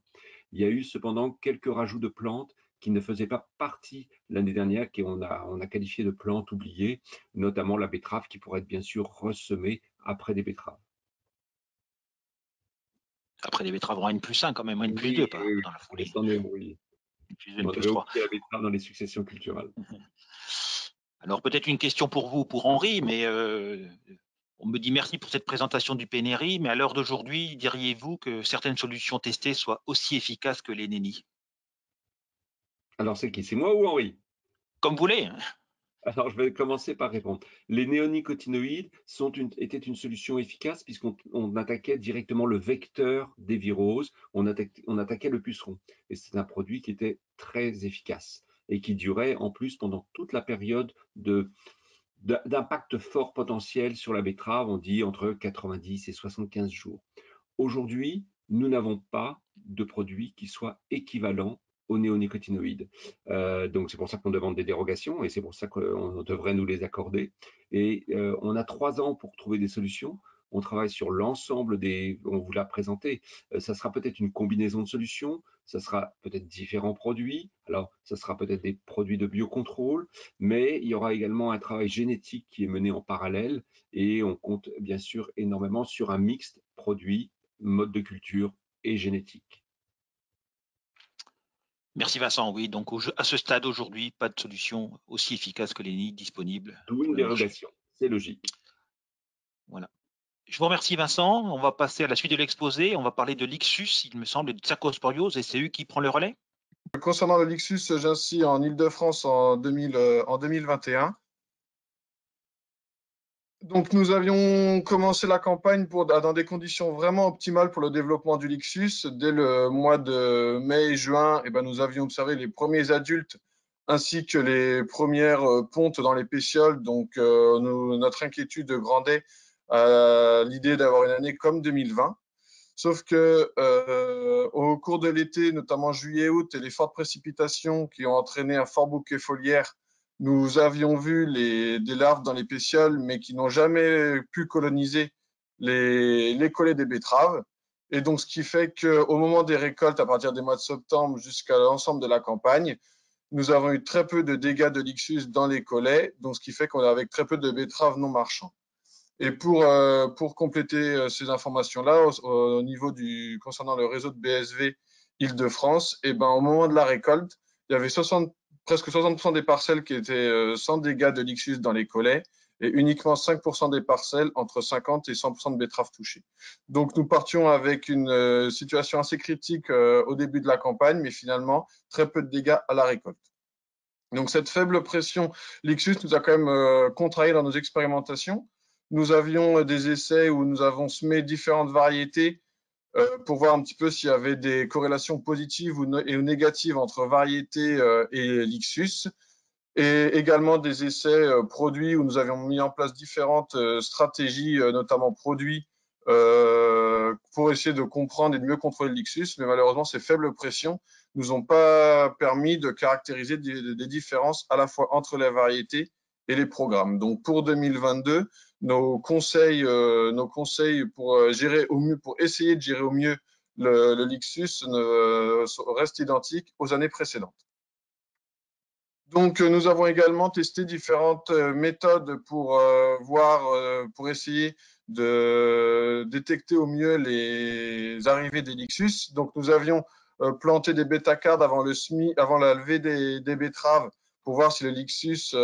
Il y a eu cependant quelques rajouts de plantes qui ne faisaient pas partie l'année dernière, qu'on a qualifié de plantes oubliées, notamment la betterave qui pourrait être bien sûr ressemée après des betteraves. Après des betteraves en N+1 quand même, N+2 Oui, pas oui, dans la oui. foulée. Oui. N+2, On avait N+3. oublié la betterave dans les successions culturelles. Alors peut-être une question pour vous, pour Henri, mais on me dit merci pour cette présentation du PNRI, mais à l'heure d'aujourd'hui, diriez-vous que certaines solutions testées soient aussi efficaces que les NENI? Alors c'est qui? C'est moi ou Henri? Comme vous voulez. Alors, je vais commencer par répondre. Les néonicotinoïdes étaient une solution efficace puisqu'on attaquait directement le vecteur des viroses, on attaquait le puceron. Et c'est un produit qui était très efficace et qui durait en plus pendant toute la période d'impact fort potentiel sur la betterave, on dit entre 90 et 75 jours. Aujourd'hui, nous n'avons pas de produit qui soit équivalent aux néonicotinoïdes. Donc c'est pour ça qu'on demande des dérogations et c'est pour ça qu'on devrait nous les accorder. Et on a 3 ans pour trouver des solutions. On travaille sur l'ensemble on vous l'a présenté, ça sera peut-être une combinaison de solutions, ça sera peut-être différents produits, alors ça sera peut-être des produits de biocontrôle, mais il y aura également un travail génétique qui est mené en parallèle et on compte bien sûr énormément sur un mixte produit, mode de culture et génétique. Merci Vincent, oui, donc à ce stade aujourd'hui, pas de solution aussi efficace que les NENI disponibles. D'où une dérogation, c'est logique. Voilà. Je vous remercie Vincent, on va passer à la suite de l'exposé, on va parler de l'Ixus, il me semble, et de Cercosporiose, et c'est eux qui prend le relais? Concernant le Lixus Gincy en Ile-de-France en 2021, donc nous avions commencé la campagne dans des conditions vraiment optimales pour le développement du Lixus. Dès le mois de mai et juin, nous avions observé les premiers adultes ainsi que les premières pontes dans les pétioles. Donc notre inquiétude grandait à l'idée d'avoir une année comme 2020. Sauf que au cours de l'été, notamment juillet-août, et les fortes précipitations qui ont entraîné un fort bouquet foliaire, nous avions vu des larves dans les pétioles, mais qui n'ont jamais pu coloniser les collets des betteraves. Et donc, ce qui fait qu'au moment des récoltes, à partir des mois de septembre jusqu'à l'ensemble de la campagne, nous avons eu très peu de dégâts de Lixus dans les collets, donc ce qui fait qu'on a avec très peu de betteraves non marchands. Et pour compléter ces informations-là, au niveau concernant le réseau de BSV Île-de-France, au moment de la récolte, il y avait presque 60% des parcelles qui étaient sans dégâts de Lixus dans les collets et uniquement 5% des parcelles entre 50 et 100% de betteraves touchées. Donc nous partions avec une situation assez critique au début de la campagne, mais finalement très peu de dégâts à la récolte. Donc cette faible pression Lixus nous a quand même contrarié dans nos expérimentations. Nous avions des essais où nous avons semé différentes variétés pour voir un petit peu s'il y avait des corrélations positives ou négatives entre variétés et Lixus. Et également des essais produits où nous avions mis en place différentes stratégies, notamment produits, pour essayer de comprendre et de mieux contrôler le Lixus. Mais malheureusement, ces faibles pressions nous ont pas permis de caractériser des différences à la fois entre les variétés et les programmes. Donc pour 2022, nos conseils pour gérer au mieux, pour essayer de gérer au mieux le Lixus restent identiques aux années précédentes. Donc, nous avons également testé différentes méthodes pour pour essayer de détecter au mieux les arrivées des Lixus. Donc, nous avions planté des bêta-cardes avant la levée des betteraves pour voir si le Lixus,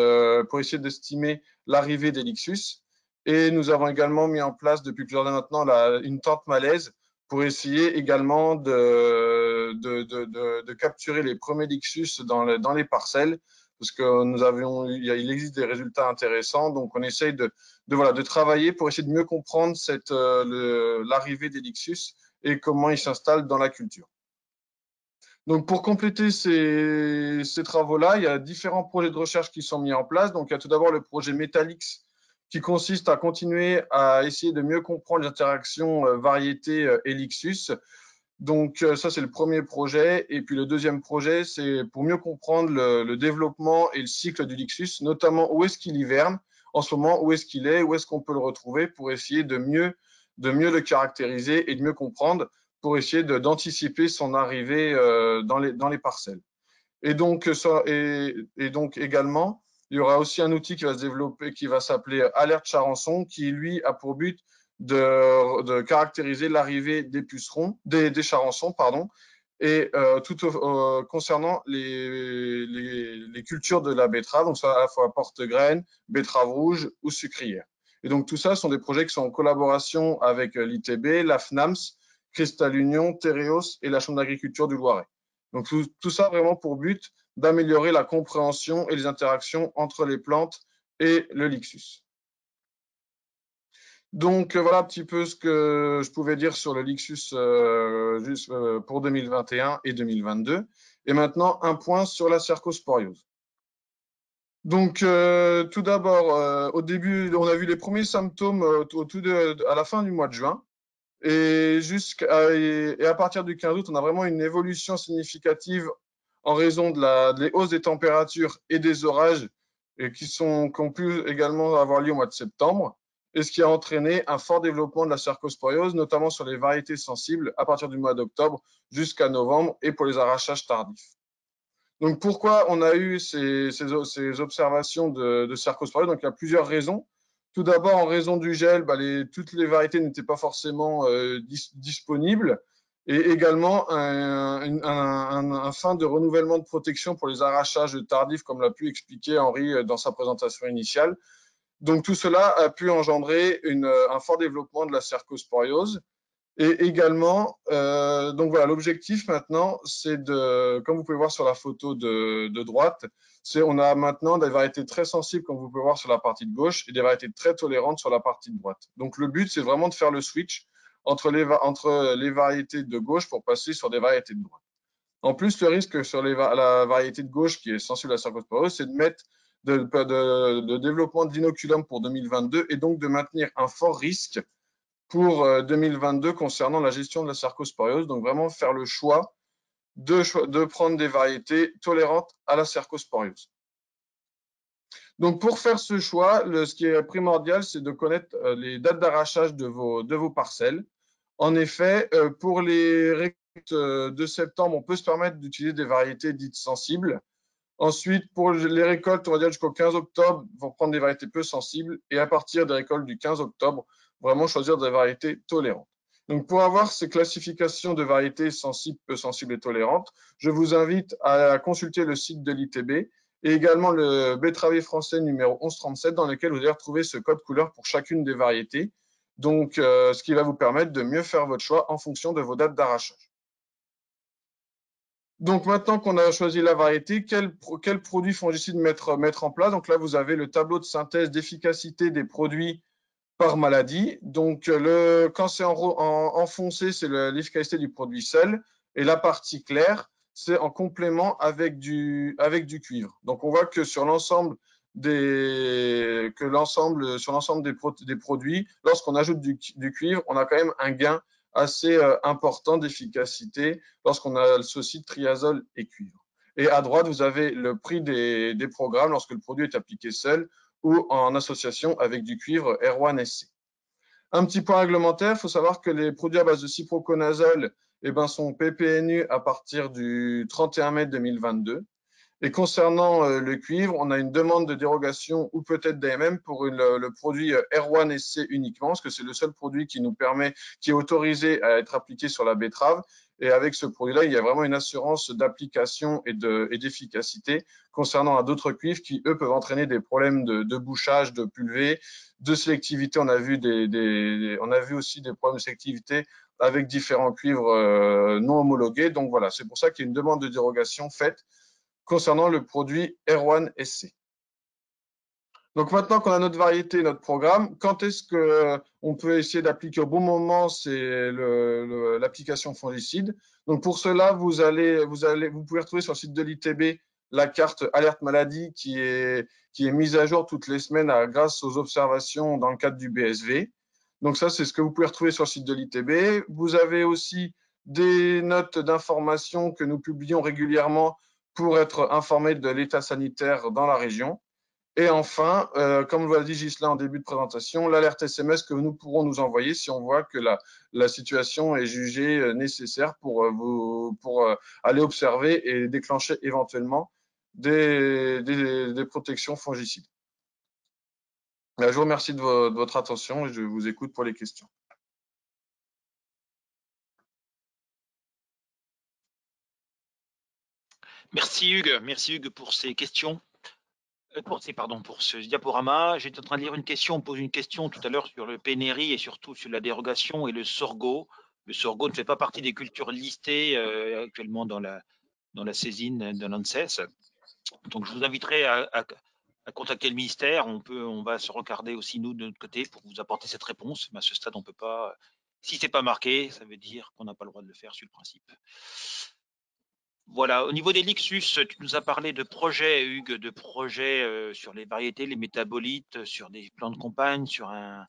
pour essayer d'estimer l'arrivée des Lixus. Et nous avons également mis en place depuis plusieurs années maintenant une tente malaise pour essayer également de capturer les premiers Lixus dans les parcelles, parce que il existe des résultats intéressants. Donc, on essaye de travailler pour essayer de mieux comprendre l'arrivée des Lixus et comment il s'installe dans la culture. Donc, pour compléter ces travaux-là, il y a différents projets de recherche qui sont mis en place. Donc, il y a tout d'abord le projet Metalix, qui consiste à continuer à essayer de mieux comprendre les interactions variétés et Lixus. Donc, ça, c'est le premier projet. Et puis, le deuxième projet, c'est pour mieux comprendre le développement et le cycle du Lixus, notamment où est-ce qu'il hiverne en ce moment, où est-ce qu'il est, où est-ce qu'on peut le retrouver pour essayer de mieux le caractériser et de mieux comprendre pour essayer d'anticiper son arrivée dans les parcelles. Et donc également, il y aura aussi un outil qui va se développer, qui va s'appeler Alerte Charançon, qui lui a pour but de caractériser l'arrivée des pucerons, des charançons, pardon, et concernant les cultures de la betterave, donc ça à la fois porte-graines, betterave rouge ou sucrière. Et donc tout ça sont des projets qui sont en collaboration avec l'ITB, la FNAMS, Cristal Union, Tereos et la Chambre d'agriculture du Loiret. Donc tout ça vraiment pour but d'améliorer la compréhension et les interactions entre les plantes et le Lixus. Donc voilà un petit peu ce que je pouvais dire sur le Lixus pour 2021 et 2022. Et maintenant, un point sur la cercosporiose. Donc tout d'abord, au début, on a vu les premiers symptômes à la fin du mois de juin. Et à partir du 15 août, on a vraiment une évolution significative en raison de des hausses des températures et des orages qui ont pu également avoir lieu au mois de septembre, et ce qui a entraîné un fort développement de la cercosporiose, notamment sur les variétés sensibles à partir du mois d'octobre jusqu'à novembre et pour les arrachages tardifs. Donc pourquoi on a eu ces observations de cercosporiose? Donc il y a plusieurs raisons. Tout d'abord, en raison du gel, toutes les variétés n'étaient pas forcément disponibles. Et également, un fin de renouvellement de protection pour les arrachages tardifs, comme l'a pu expliquer Henri dans sa présentation initiale. Donc, tout cela a pu engendrer un fort développement de la cercosporiose. Et également, donc voilà, l'objectif maintenant, c'est comme vous pouvez voir sur la photo de droite, on a maintenant des variétés très sensibles, comme vous pouvez voir sur la partie de gauche, et des variétés très tolérantes sur la partie de droite. Donc le but, c'est vraiment de faire le switch entre les variétés de gauche pour passer sur des variétés de droite. En plus, le risque sur la variété de gauche qui est sensible à la cercosporiose, c'est de mettre de développement d'inoculum pour 2022 et donc de maintenir un fort risque pour 2022 concernant la gestion de la cercosporiose. Donc vraiment faire le choix de prendre des variétés tolérantes à la cercosporiose. Donc pour faire ce choix, ce qui est primordial, c'est de connaître les dates d'arrachage de vos parcelles. En effet, pour les récoltes de septembre, on peut se permettre d'utiliser des variétés dites sensibles. Ensuite, pour les récoltes, on va dire jusqu'au 15 octobre, il faut prendre des variétés peu sensibles. Et à partir des récoltes du 15 octobre, vraiment choisir des variétés tolérantes. Donc, pour avoir ces classifications de variétés sensibles, peu sensibles et tolérantes, je vous invite à consulter le site de l'ITB et également le betteravier français numéro 1137 dans lequel vous allez retrouver ce code couleur pour chacune des variétés. Donc, ce qui va vous permettre de mieux faire votre choix en fonction de vos dates d'arrachage. Donc, maintenant qu'on a choisi la variété, quels produits fongicides mettre en place? Donc là, vous avez le tableau de synthèse d'efficacité des produits par maladie. Donc, quand c'est en foncé, c'est l'efficacité du produit seul. Et la partie claire, c'est en complément avec du cuivre. Donc, on voit que sur l'ensemble des produits, lorsqu'on ajoute du cuivre, on a quand même un gain assez important d'efficacité lorsqu'on associe triazole et cuivre. Et à droite, vous avez le prix des programmes lorsque le produit est appliqué seul ou en association avec du cuivre R1SC. Un petit point réglementaire, il faut savoir que les produits à base de ciproconazole sont PPNU à partir du 31 mai 2022. Et concernant le cuivre, on a une demande de dérogation ou peut-être d'AMM pour le produit R1SC uniquement, parce que c'est le seul produit qui est autorisé à être appliqué sur la betterave. Et avec ce produit-là, il y a vraiment une assurance d'application et d'efficacité concernant d'autres cuivres qui, eux, peuvent entraîner des problèmes de bouchage, de pulvée, de sélectivité. On a vu aussi des problèmes de sélectivité avec différents cuivres non homologués. Donc voilà, c'est pour ça qu'il y a une demande de dérogation faite concernant le produit R1SC. Donc maintenant qu'on a notre variété, notre programme, quand est-ce qu'on peut essayer d'appliquer au bon moment, c'est l'application fongicide. Donc pour cela, vous pouvez retrouver sur le site de l'ITB la carte alerte maladie qui est mise à jour toutes les semaines grâce aux observations dans le cadre du BSV. Donc ça, c'est ce que vous pouvez retrouver sur le site de l'ITB. Vous avez aussi des notes d'information que nous publions régulièrement pour être informés de l'état sanitaire dans la région. Et enfin, comme l'a dit Ghislain en début de présentation, l'alerte SMS que nous pourrons nous envoyer si on voit que la situation est jugée nécessaire pour aller observer et déclencher éventuellement des protections fongicides. Je vous remercie de votre attention et je vous écoute pour les questions. Merci Hugues pour ces questions. Pour ce diaporama. J'étais en train de lire une question, on pose une question tout à l'heure sur le pénéri et surtout sur la dérogation et le sorgho. Le sorgho ne fait pas partie des cultures listées actuellement dans la saisine de l'ANSES. Donc je vous inviterai à contacter le ministère. On va se regarder aussi nous de notre côté pour vous apporter cette réponse. Mais à ce stade, on peut pas. Si c'est pas marqué, ça veut dire qu'on n'a pas le droit de le faire sur le principe. Voilà, au niveau des Lixus, tu nous as parlé de projets, Hugues, de projets sur les variétés, les métabolites, sur des plants de campagne, sur un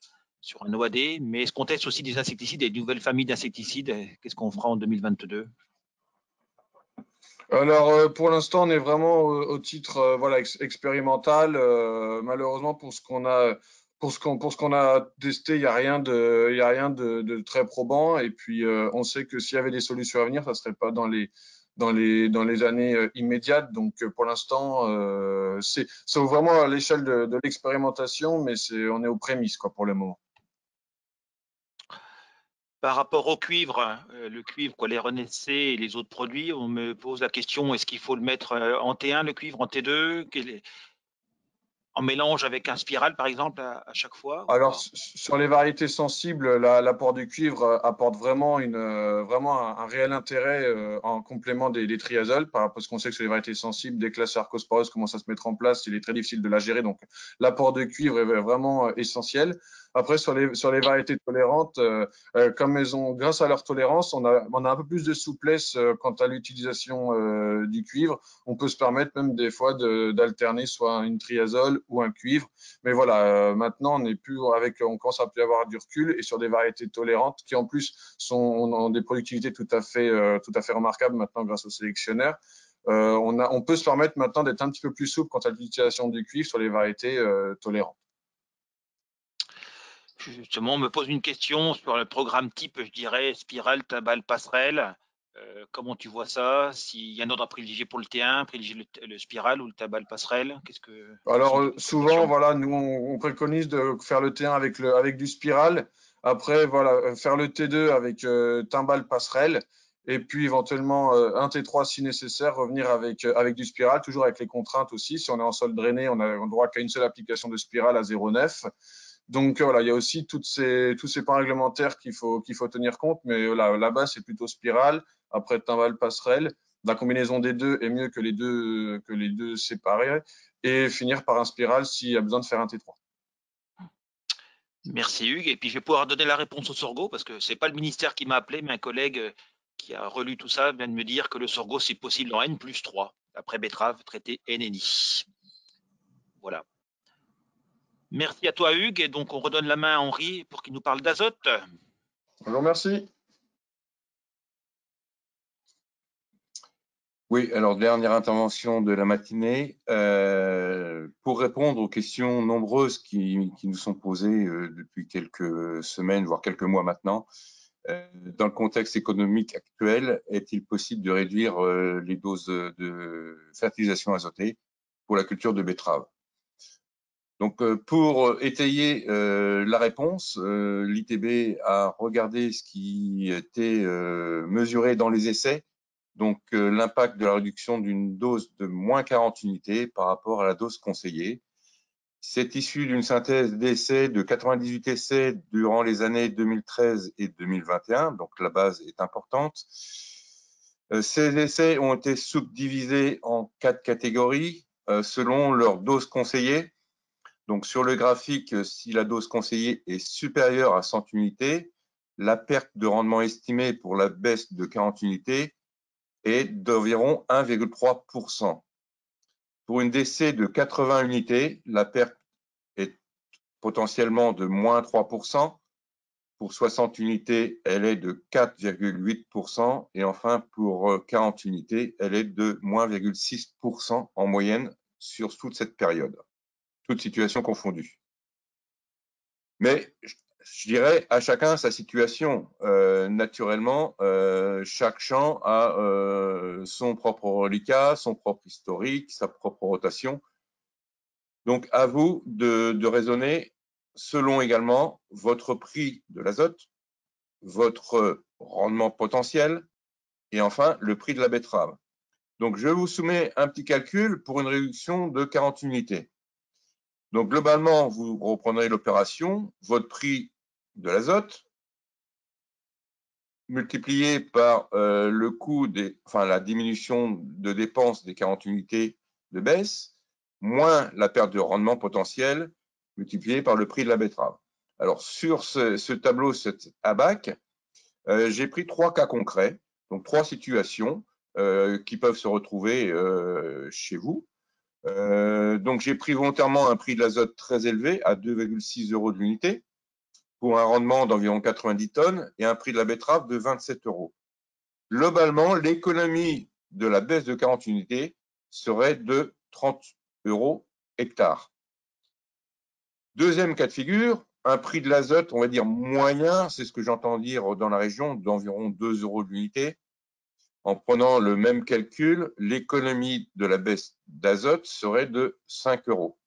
OAD, mais est-ce qu'on teste aussi des insecticides, des nouvelles familles d'insecticides? Qu'est-ce qu'on fera en 2022? Alors, pour l'instant, on est vraiment au titre voilà, expérimental. Malheureusement, pour ce qu'on a testé, il n'y a rien de très probant. Et puis, on sait que s'il y avait des solutions à venir, ça ne serait pas dans les années immédiates. Donc, pour l'instant, c'est vraiment à l'échelle de l'expérimentation, mais on est aux prémices quoi, pour le moment. Par rapport au cuivre, le cuivre, les Renessé et les autres produits, on me pose la question, est-ce qu'il faut le mettre en T1, le cuivre, en T2, en mélange avec un spiral, par exemple, à chaque fois? Alors, sur les variétés sensibles, l'apport du cuivre apporte vraiment un réel intérêt en complément des triazoles, parce qu'on sait que sur les variétés sensibles, dès que la cercosporose commence à se mettre en place, il est très difficile de la gérer. Donc, l'apport de cuivre est vraiment essentiel. Après, sur les variétés tolérantes, comme elles ont, grâce à leur tolérance, on a un peu plus de souplesse quant à l'utilisation du cuivre. On peut se permettre même des fois d'alterner soit une triazole ou un cuivre. Mais voilà, maintenant, on commence à plus avoir du recul et sur des variétés tolérantes qui en plus ont des productivités tout à fait remarquables maintenant grâce aux sélectionneurs. On peut se permettre maintenant d'être un petit peu plus souple quant à l'utilisation du cuivre sur les variétés tolérantes. Justement, on me pose une question sur le programme type, je dirais, spirale, tabale, passerelle. Comment tu vois ça? S'il y a un ordre à privilégier pour le T1, privilégier le spiral ou le tabale passerelle? Alors, souvent, voilà, nous, on préconise de faire le T1 avec du spiral. Après, voilà, faire le T2 avec timbale passerelle. Et puis, éventuellement, un T3 si nécessaire, revenir avec du spiral, toujours avec les contraintes aussi. Si on est en sol drainé, on a droit qu'à une seule application de spiral à 0,9. Donc voilà, il y a aussi tous ces points réglementaires qu'il faut tenir compte, mais la base c'est plutôt spirale, après timbale passerelle. La combinaison des deux est mieux que les deux séparés, et finir par un spiral s'il y a besoin de faire un T3. Merci Hugues, et puis je vais pouvoir donner la réponse au sorgho, parce que c'est pas le ministère qui m'a appelé, mais un collègue qui a relu tout ça vient de me dire que le sorgho c'est possible en N+3, après betterave traité NNI. Voilà. Merci à toi Hugues, et donc on redonne la main à Henri pour qu'il nous parle d'azote. Bonjour, merci. Oui, alors dernière intervention de la matinée. Pour répondre aux questions nombreuses qui nous sont posées depuis quelques semaines, voire quelques mois maintenant, dans le contexte économique actuel, est-il possible de réduire les doses de fertilisation azotée pour la culture de betterave? Donc, pour étayer la réponse, l'ITB a regardé ce qui était mesuré dans les essais, donc l'impact de la réduction d'une dose de moins 40 unités par rapport à la dose conseillée. C'est issu d'une synthèse d'essais de 98 essais durant les années 2013 et 2021, donc la base est importante. Ces essais ont été subdivisés en 4 catégories selon leur dose conseillée. Donc, sur le graphique, si la dose conseillée est supérieure à 100 unités, la perte de rendement estimée pour la baisse de 40 unités est d'environ 1,3%. Pour une DC de 80 unités, la perte est potentiellement de moins 3%. Pour 60 unités, elle est de 4,8%. Et enfin, pour 40 unités, elle est de moins 0,6% en moyenne sur toute cette période, toute situation confondue. Mais je dirais à chacun sa situation. Naturellement, chaque champ a son propre reliquat, son propre historique, sa propre rotation. Donc, à vous de raisonner selon également votre prix de l'azote, votre rendement potentiel et enfin le prix de la betterave. Donc, je vous soumets un petit calcul pour une réduction de 40 unités. Donc, globalement, vous reprendrez l'opération, votre prix de l'azote, multiplié par le coût la diminution de dépenses des 40 unités de baisse, moins la perte de rendement potentiel, multiplié par le prix de la betterave. Alors, sur ce tableau, cet ABAC, j'ai pris 3 cas concrets, donc 3 situations qui peuvent se retrouver chez vous. Donc, j'ai pris volontairement un prix de l'azote très élevé à 2,6 € de l'unité pour un rendement d'environ 90 tonnes et un prix de la betterave de 27 €. Globalement, l'économie de la baisse de 40 unités serait de 30 € hectare. Deuxième cas de figure, un prix de l'azote, on va dire moyen, c'est ce que j'entends dire dans la région, d'environ 2 € de l'unité. En prenant le même calcul, l'économie de la baisse d'azote serait de 5 €.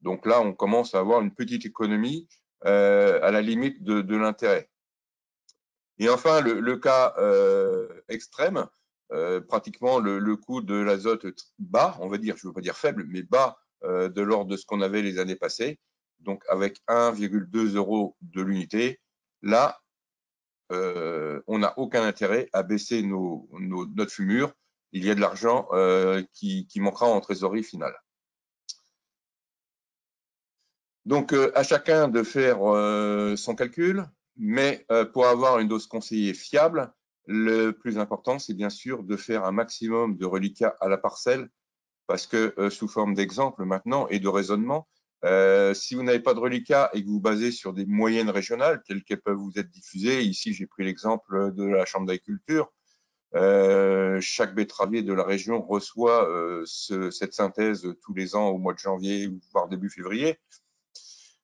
Donc là, on commence à avoir une petite économie à la limite de l'intérêt. Et enfin, le cas extrême, pratiquement le coût de l'azote bas, on va dire, je ne veux pas dire faible, mais bas de l'ordre de ce qu'on avait les années passées, donc avec 1,2 € de l'unité. Là, on n'a aucun intérêt à baisser notre fumure. Il y a de l'argent qui manquera en trésorerie finale. Donc, à chacun de faire son calcul, mais pour avoir une dose conseillée fiable, le plus important, c'est bien sûr de faire un maximum de reliquats à la parcelle, parce que sous forme d'exemple maintenant et de raisonnement, si vous n'avez pas de reliquats et que vous basez sur des moyennes régionales telles qu'elles peuvent vous être diffusées, ici j'ai pris l'exemple de la Chambre d'agriculture, chaque betteravier de la région reçoit cette synthèse tous les ans au mois de janvier, voire début février.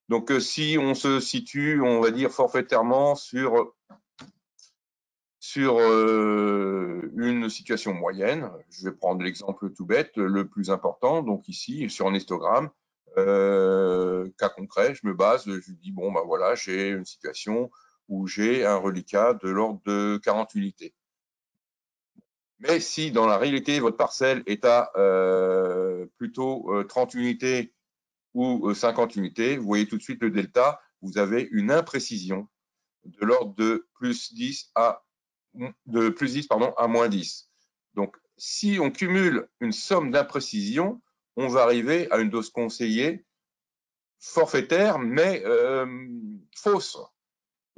Donc, si on se situe, on va dire, forfaitairement sur une situation moyenne, je vais prendre l'exemple tout bête, le plus important, donc ici, sur un histogramme, cas concret, je me base, je dis, bon, ben voilà, j'ai une situation où j'ai un reliquat de l'ordre de 40 unités. Mais si, dans la réalité, votre parcelle est à plutôt 30 unités ou 50 unités, vous voyez tout de suite le delta, vous avez une imprécision de l'ordre de plus 10 à moins 10. Donc, si on cumule une somme d'imprécisions, on va arriver à une dose conseillée forfaitaire, mais fausse.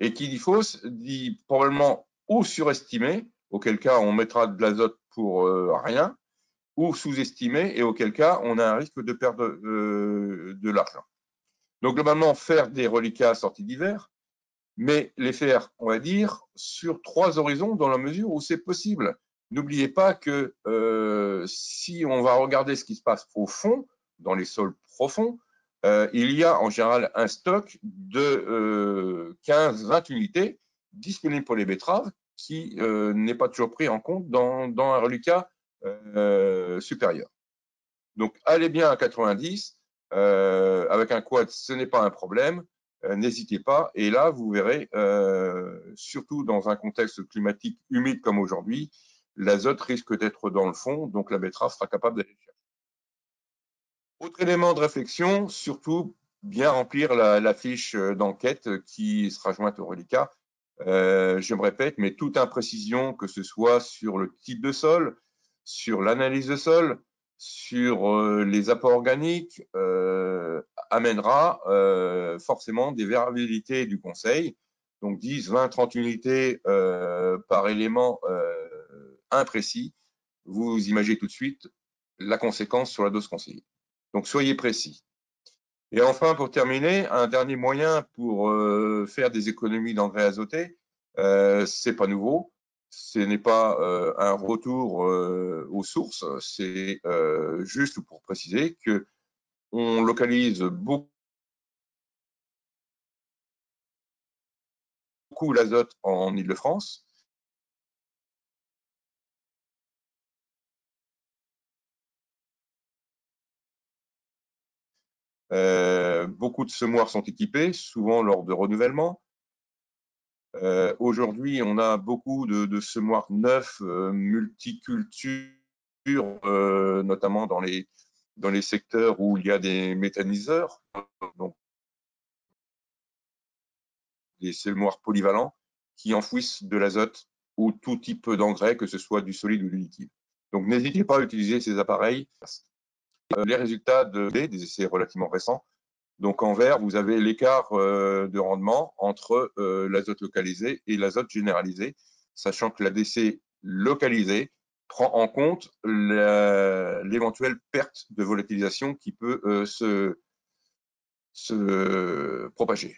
Et qui dit fausse, dit probablement ou surestimée, auquel cas on mettra de l'azote pour rien, ou sous-estimé, et auquel cas, on a un risque de perdre de l'argent. Donc, globalement, faire des reliquats sortis d'hiver, mais les faire, on va dire, sur 3 horizons dans la mesure où c'est possible. N'oubliez pas que si on va regarder ce qui se passe au fond, dans les sols profonds, il y a en général un stock de 15-20 unités disponibles pour les betteraves qui n'est pas toujours pris en compte dans un reliquat supérieur. Donc, allez bien à 90, avec un quad, ce n'est pas un problème, n'hésitez pas. Et là, vous verrez, surtout dans un contexte climatique humide comme aujourd'hui, l'azote risque d'être dans le fond, donc la betterave sera capable d'aller le chercher. Autre élément de réflexion, surtout bien remplir la fiche d'enquête qui sera jointe au reliquat. Je me répète, mais toute imprécision, que ce soit sur le type de sol, sur l'analyse de sol, sur les apports organiques amènera forcément des variabilités du conseil. Donc 10, 20, 30 unités par élément imprécis. Vous imaginez tout de suite la conséquence sur la dose conseillée. Donc soyez précis. Et enfin, pour terminer, un dernier moyen pour faire des économies d'engrais azotés, c'est pas nouveau. Ce n'est pas un retour aux sources, c'est juste pour préciser que on localise beaucoup l'azote en Île-de-France. Beaucoup de semoirs sont équipés, souvent lors de renouvellement. Aujourd'hui, on a beaucoup de semoirs neufs, multicultures, notamment dans les secteurs où il y a des méthaniseurs, donc des semoirs polyvalents qui enfouissent de l'azote ou tout type d'engrais, que ce soit du solide ou du liquide. Donc n'hésitez pas à utiliser ces appareils. Les résultats des essais relativement récents. Donc en vert, vous avez l'écart de rendement entre l'azote localisé et l'azote généralisé, sachant que l'ADC localisé prend en compte l'éventuelle perte de volatilisation qui peut se propager.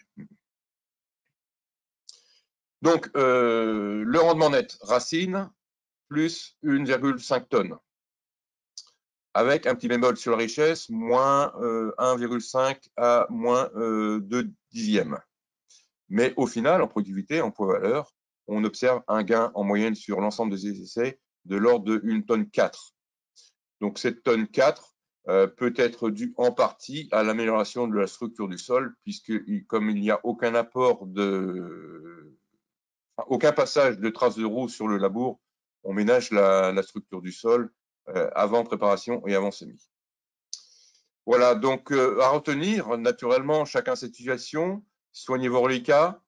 Donc le rendement net racine plus 1,5 tonnes. Avec un petit bémol sur la richesse, moins 1,5 à moins 2 dixièmes. Mais au final, en productivité, en poids-valeur, on observe un gain en moyenne sur l'ensemble des essais de l'ordre de 1,4 tonne. Donc cette tonne 4 peut être due en partie à l'amélioration de la structure du sol, puisque comme il n'y a aucun apport aucun passage de traces de roue sur le labour, on ménage la structure du sol avant préparation et avant semis. Voilà, donc à retenir, naturellement, chacun cette situation, soignez vos reliquats.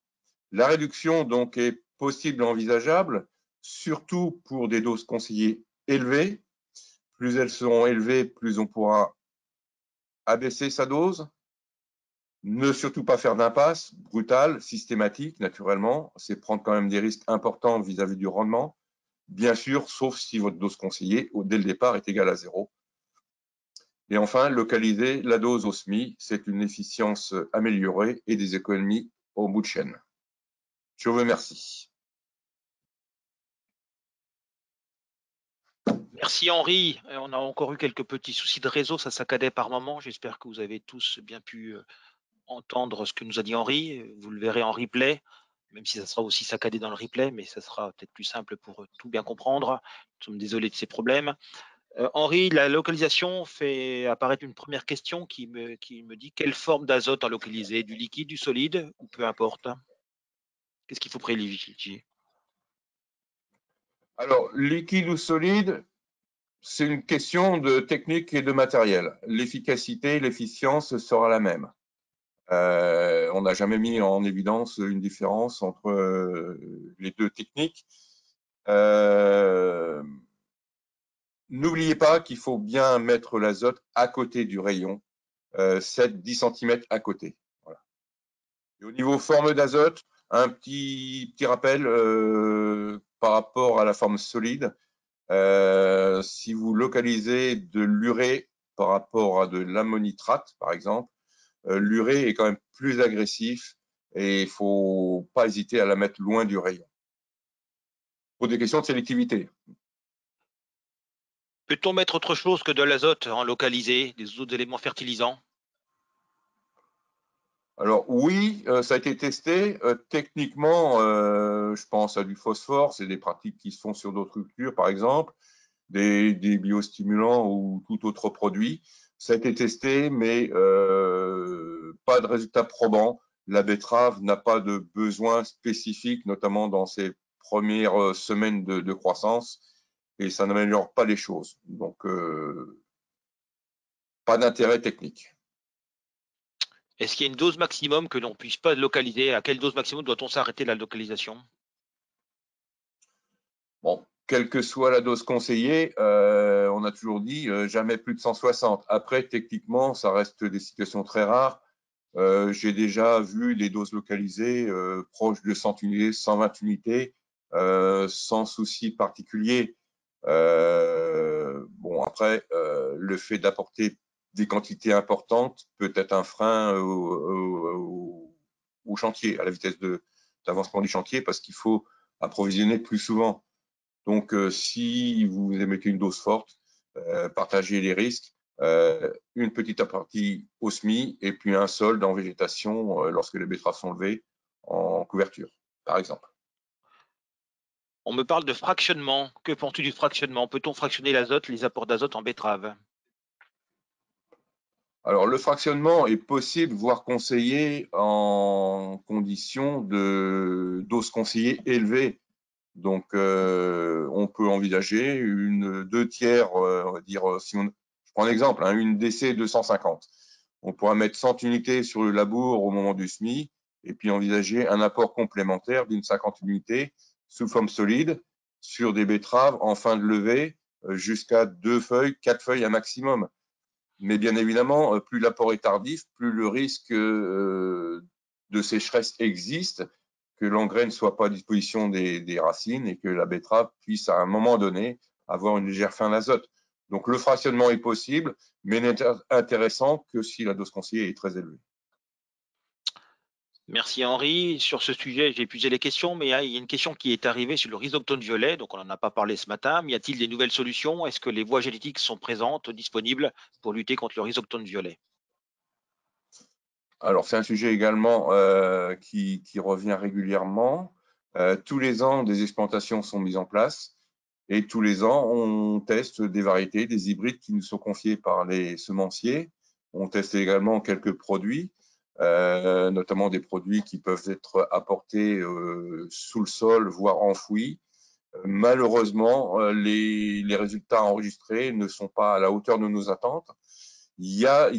La réduction donc est possible et envisageable, surtout pour des doses conseillées élevées. Plus elles seront élevées, plus on pourra abaisser sa dose. Ne surtout pas faire d'impasse brutale, systématique, naturellement. C'est prendre quand même des risques importants vis-à-vis du rendement. Bien sûr, sauf si votre dose conseillée, dès le départ, est égale à 0. Et enfin, localiser la dose au SMI, c'est une efficience améliorée et des économies au bout de chaîne. Je vous remercie. Merci Henri. On a encore eu quelques petits soucis de réseau, ça saccadait par moment. J'espère que vous avez tous bien pu entendre ce que nous a dit Henri. Vous le verrez en replay, même si ça sera aussi saccadé dans le replay, mais ça sera peut-être plus simple pour tout bien comprendre. Nous sommes désolés de ces problèmes. Henri, la localisation fait apparaître une première question qui me dit quelle forme d'azote à localiser, du liquide, du solide, ou peu importe. Qu'est-ce qu'il faut privilégier? Alors, liquide ou solide, c'est une question de technique et de matériel. L'efficacité, l'efficience sera la même. On n'a jamais mis en évidence une différence entre les deux techniques. N'oubliez pas qu'il faut bien mettre l'azote à côté du rayon, 7-10 cm à côté. Voilà. Et au niveau forme d'azote, un petit rappel par rapport à la forme solide. Si vous localisez de l'urée par rapport à de l'ammonitrate, par exemple, l'urée est quand même plus agressif et il ne faut pas hésiter à la mettre loin du rayon. Pour des questions de sélectivité. Peut-on mettre autre chose que de l'azote en localisé, des autres éléments fertilisants? Alors oui, ça a été testé. Techniquement, je pense à du phosphore, c'est des pratiques qui se font sur d'autres cultures, par exemple, des biostimulants ou tout autre produit. Ça a été testé, mais pas de résultat probant. La betterave n'a pas de besoin spécifique, notamment dans ses premières semaines de croissance, et ça n'améliore pas les choses. Donc, pas d'intérêt technique. Est-ce qu'il y a une dose maximum que l'on ne puisse pas localiser? À quelle dose maximum doit-on s'arrêter la localisation? Bon, quelle que soit la dose conseillée, on a toujours dit jamais plus de 160. Après, techniquement, ça reste des situations très rares. J'ai déjà vu des doses localisées proches de 100 unités, 120 unités, sans souci particulier. Bon, après, le fait d'apporter des quantités importantes peut être un frein au chantier, à la vitesse d'avancement du chantier, parce qu'il faut approvisionner plus souvent. Donc, si vous émettez une dose forte, partagez les risques. Une petite partie au semis et puis un solde en végétation lorsque les betteraves sont levées en couverture, par exemple. On me parle de fractionnement. Que penses-tu du fractionnement? Peut-on fractionner l'azote, les apports d'azote en betterave? Alors, le fractionnement est possible, voire conseillé en condition de dose conseillée élevée. Donc, on peut envisager une 2/3, on va dire, si on, je prends un exemple, hein, une DC 250. On pourra mettre 100 unités sur le labour au moment du semis et puis envisager un apport complémentaire d'une 50 unités sous forme solide sur des betteraves en fin de levée jusqu'à 2 feuilles, 4 feuilles à maximum. Mais bien évidemment, plus l'apport est tardif, plus le risque de sécheresse existe, que l'engrais ne soit pas à disposition des racines et que la betterave puisse à un moment donné avoir une légère faim d'azote. Donc le fractionnement est possible, mais n'est intéressant que si la dose conseillée est très élevée. Merci Henri. Sur ce sujet, j'ai épuisé les questions, mais il y a une question qui est arrivée sur le rhizoctone violet, donc on n'en a pas parlé ce matin. Mais y a-t-il des nouvelles solutions? Est-ce que les voies génétiques sont présentes, disponibles pour lutter contre le rhizoctone violet? Alors c'est un sujet également qui revient régulièrement. Tous les ans, des explantations sont mises en place et tous les ans, on teste des variétés, des hybrides qui nous sont confiés par les semenciers. On teste également quelques produits. Notamment des produits qui peuvent être apportés sous le sol, voire enfouis. Malheureusement, les résultats enregistrés ne sont pas à la hauteur de nos attentes. Il y a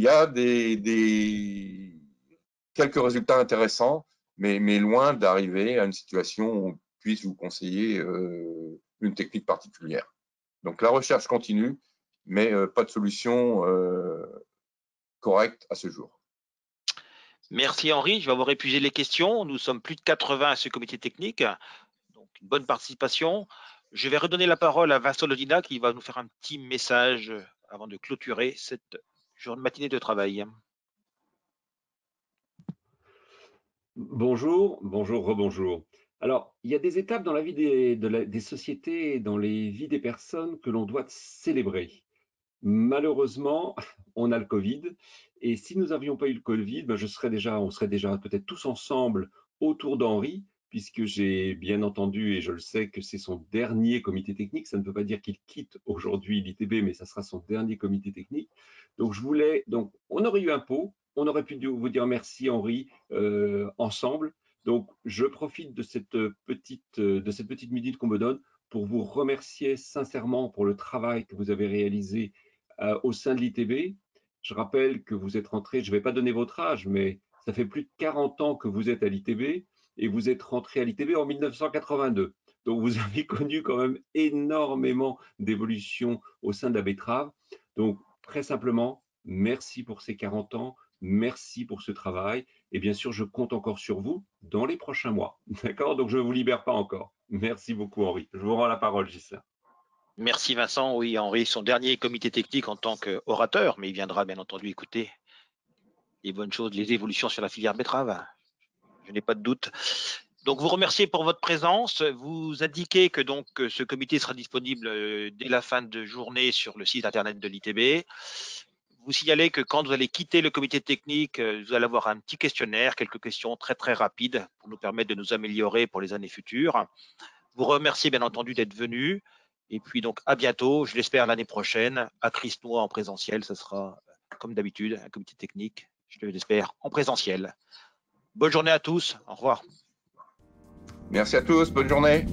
quelques résultats intéressants, mais loin d'arriver à une situation où on puisse vous conseiller une technique particulière. Donc la recherche continue, mais pas de solution correcte à ce jour. Merci Henri, je vais avoir épuisé les questions. Nous sommes plus de 80 à ce comité technique, donc une bonne participation. Je vais redonner la parole à Vincent Lodina qui va nous faire un petit message avant de clôturer cette matinée de travail. Bonjour, bonjour, rebonjour. Alors, il y a des étapes dans la vie des sociétés, dans les vies des personnes que l'on doit célébrer. Malheureusement, on a le Covid, et si nous n'avions pas eu le Covid, on serait déjà peut-être tous ensemble autour d'Henri, puisque j'ai bien entendu, et je le sais, que c'est son dernier comité technique. Ça ne veut pas dire qu'il quitte aujourd'hui l'ITB, mais ça sera son dernier comité technique. Donc, on aurait eu un pot, on aurait pu vous dire merci Henri ensemble. Donc, je profite de cette petite minute qu'on me donne pour vous remercier sincèrement pour le travail que vous avez réalisé au sein de l'ITB. Je rappelle que vous êtes rentré, je ne vais pas donner votre âge, mais ça fait plus de 40 ans que vous êtes à l'ITB et vous êtes rentré à l'ITB en 1982. Donc, vous avez connu quand même énormément d'évolutions au sein de la betterave. Donc, très simplement, merci pour ces 40 ans, merci pour ce travail. Et bien sûr, je compte encore sur vous dans les prochains mois. D'accord? Donc, je ne vous libère pas encore. Merci beaucoup, Henri. Je vous rends la parole, Ghislain. Merci Vincent. Oui, Henri, son dernier comité technique en tant qu'orateur, mais il viendra bien entendu écouter les bonnes choses, les évolutions sur la filière betterave. Je n'ai pas de doute. Donc, vous remerciez pour votre présence. Vous indiquez que donc ce comité sera disponible dès la fin de journée sur le site internet de l'ITB. Vous signalez que quand vous allez quitter le comité technique, vous allez avoir un petit questionnaire, quelques questions très très rapides pour nous permettre de nous améliorer pour les années futures. Vous remerciez bien entendu d'être venu. Et puis donc à bientôt, je l'espère l'année prochaine, à Christenoy en présentiel. Ce sera comme d'habitude un comité technique, je l'espère, en présentiel. Bonne journée à tous. Au revoir. Merci à tous. Bonne journée.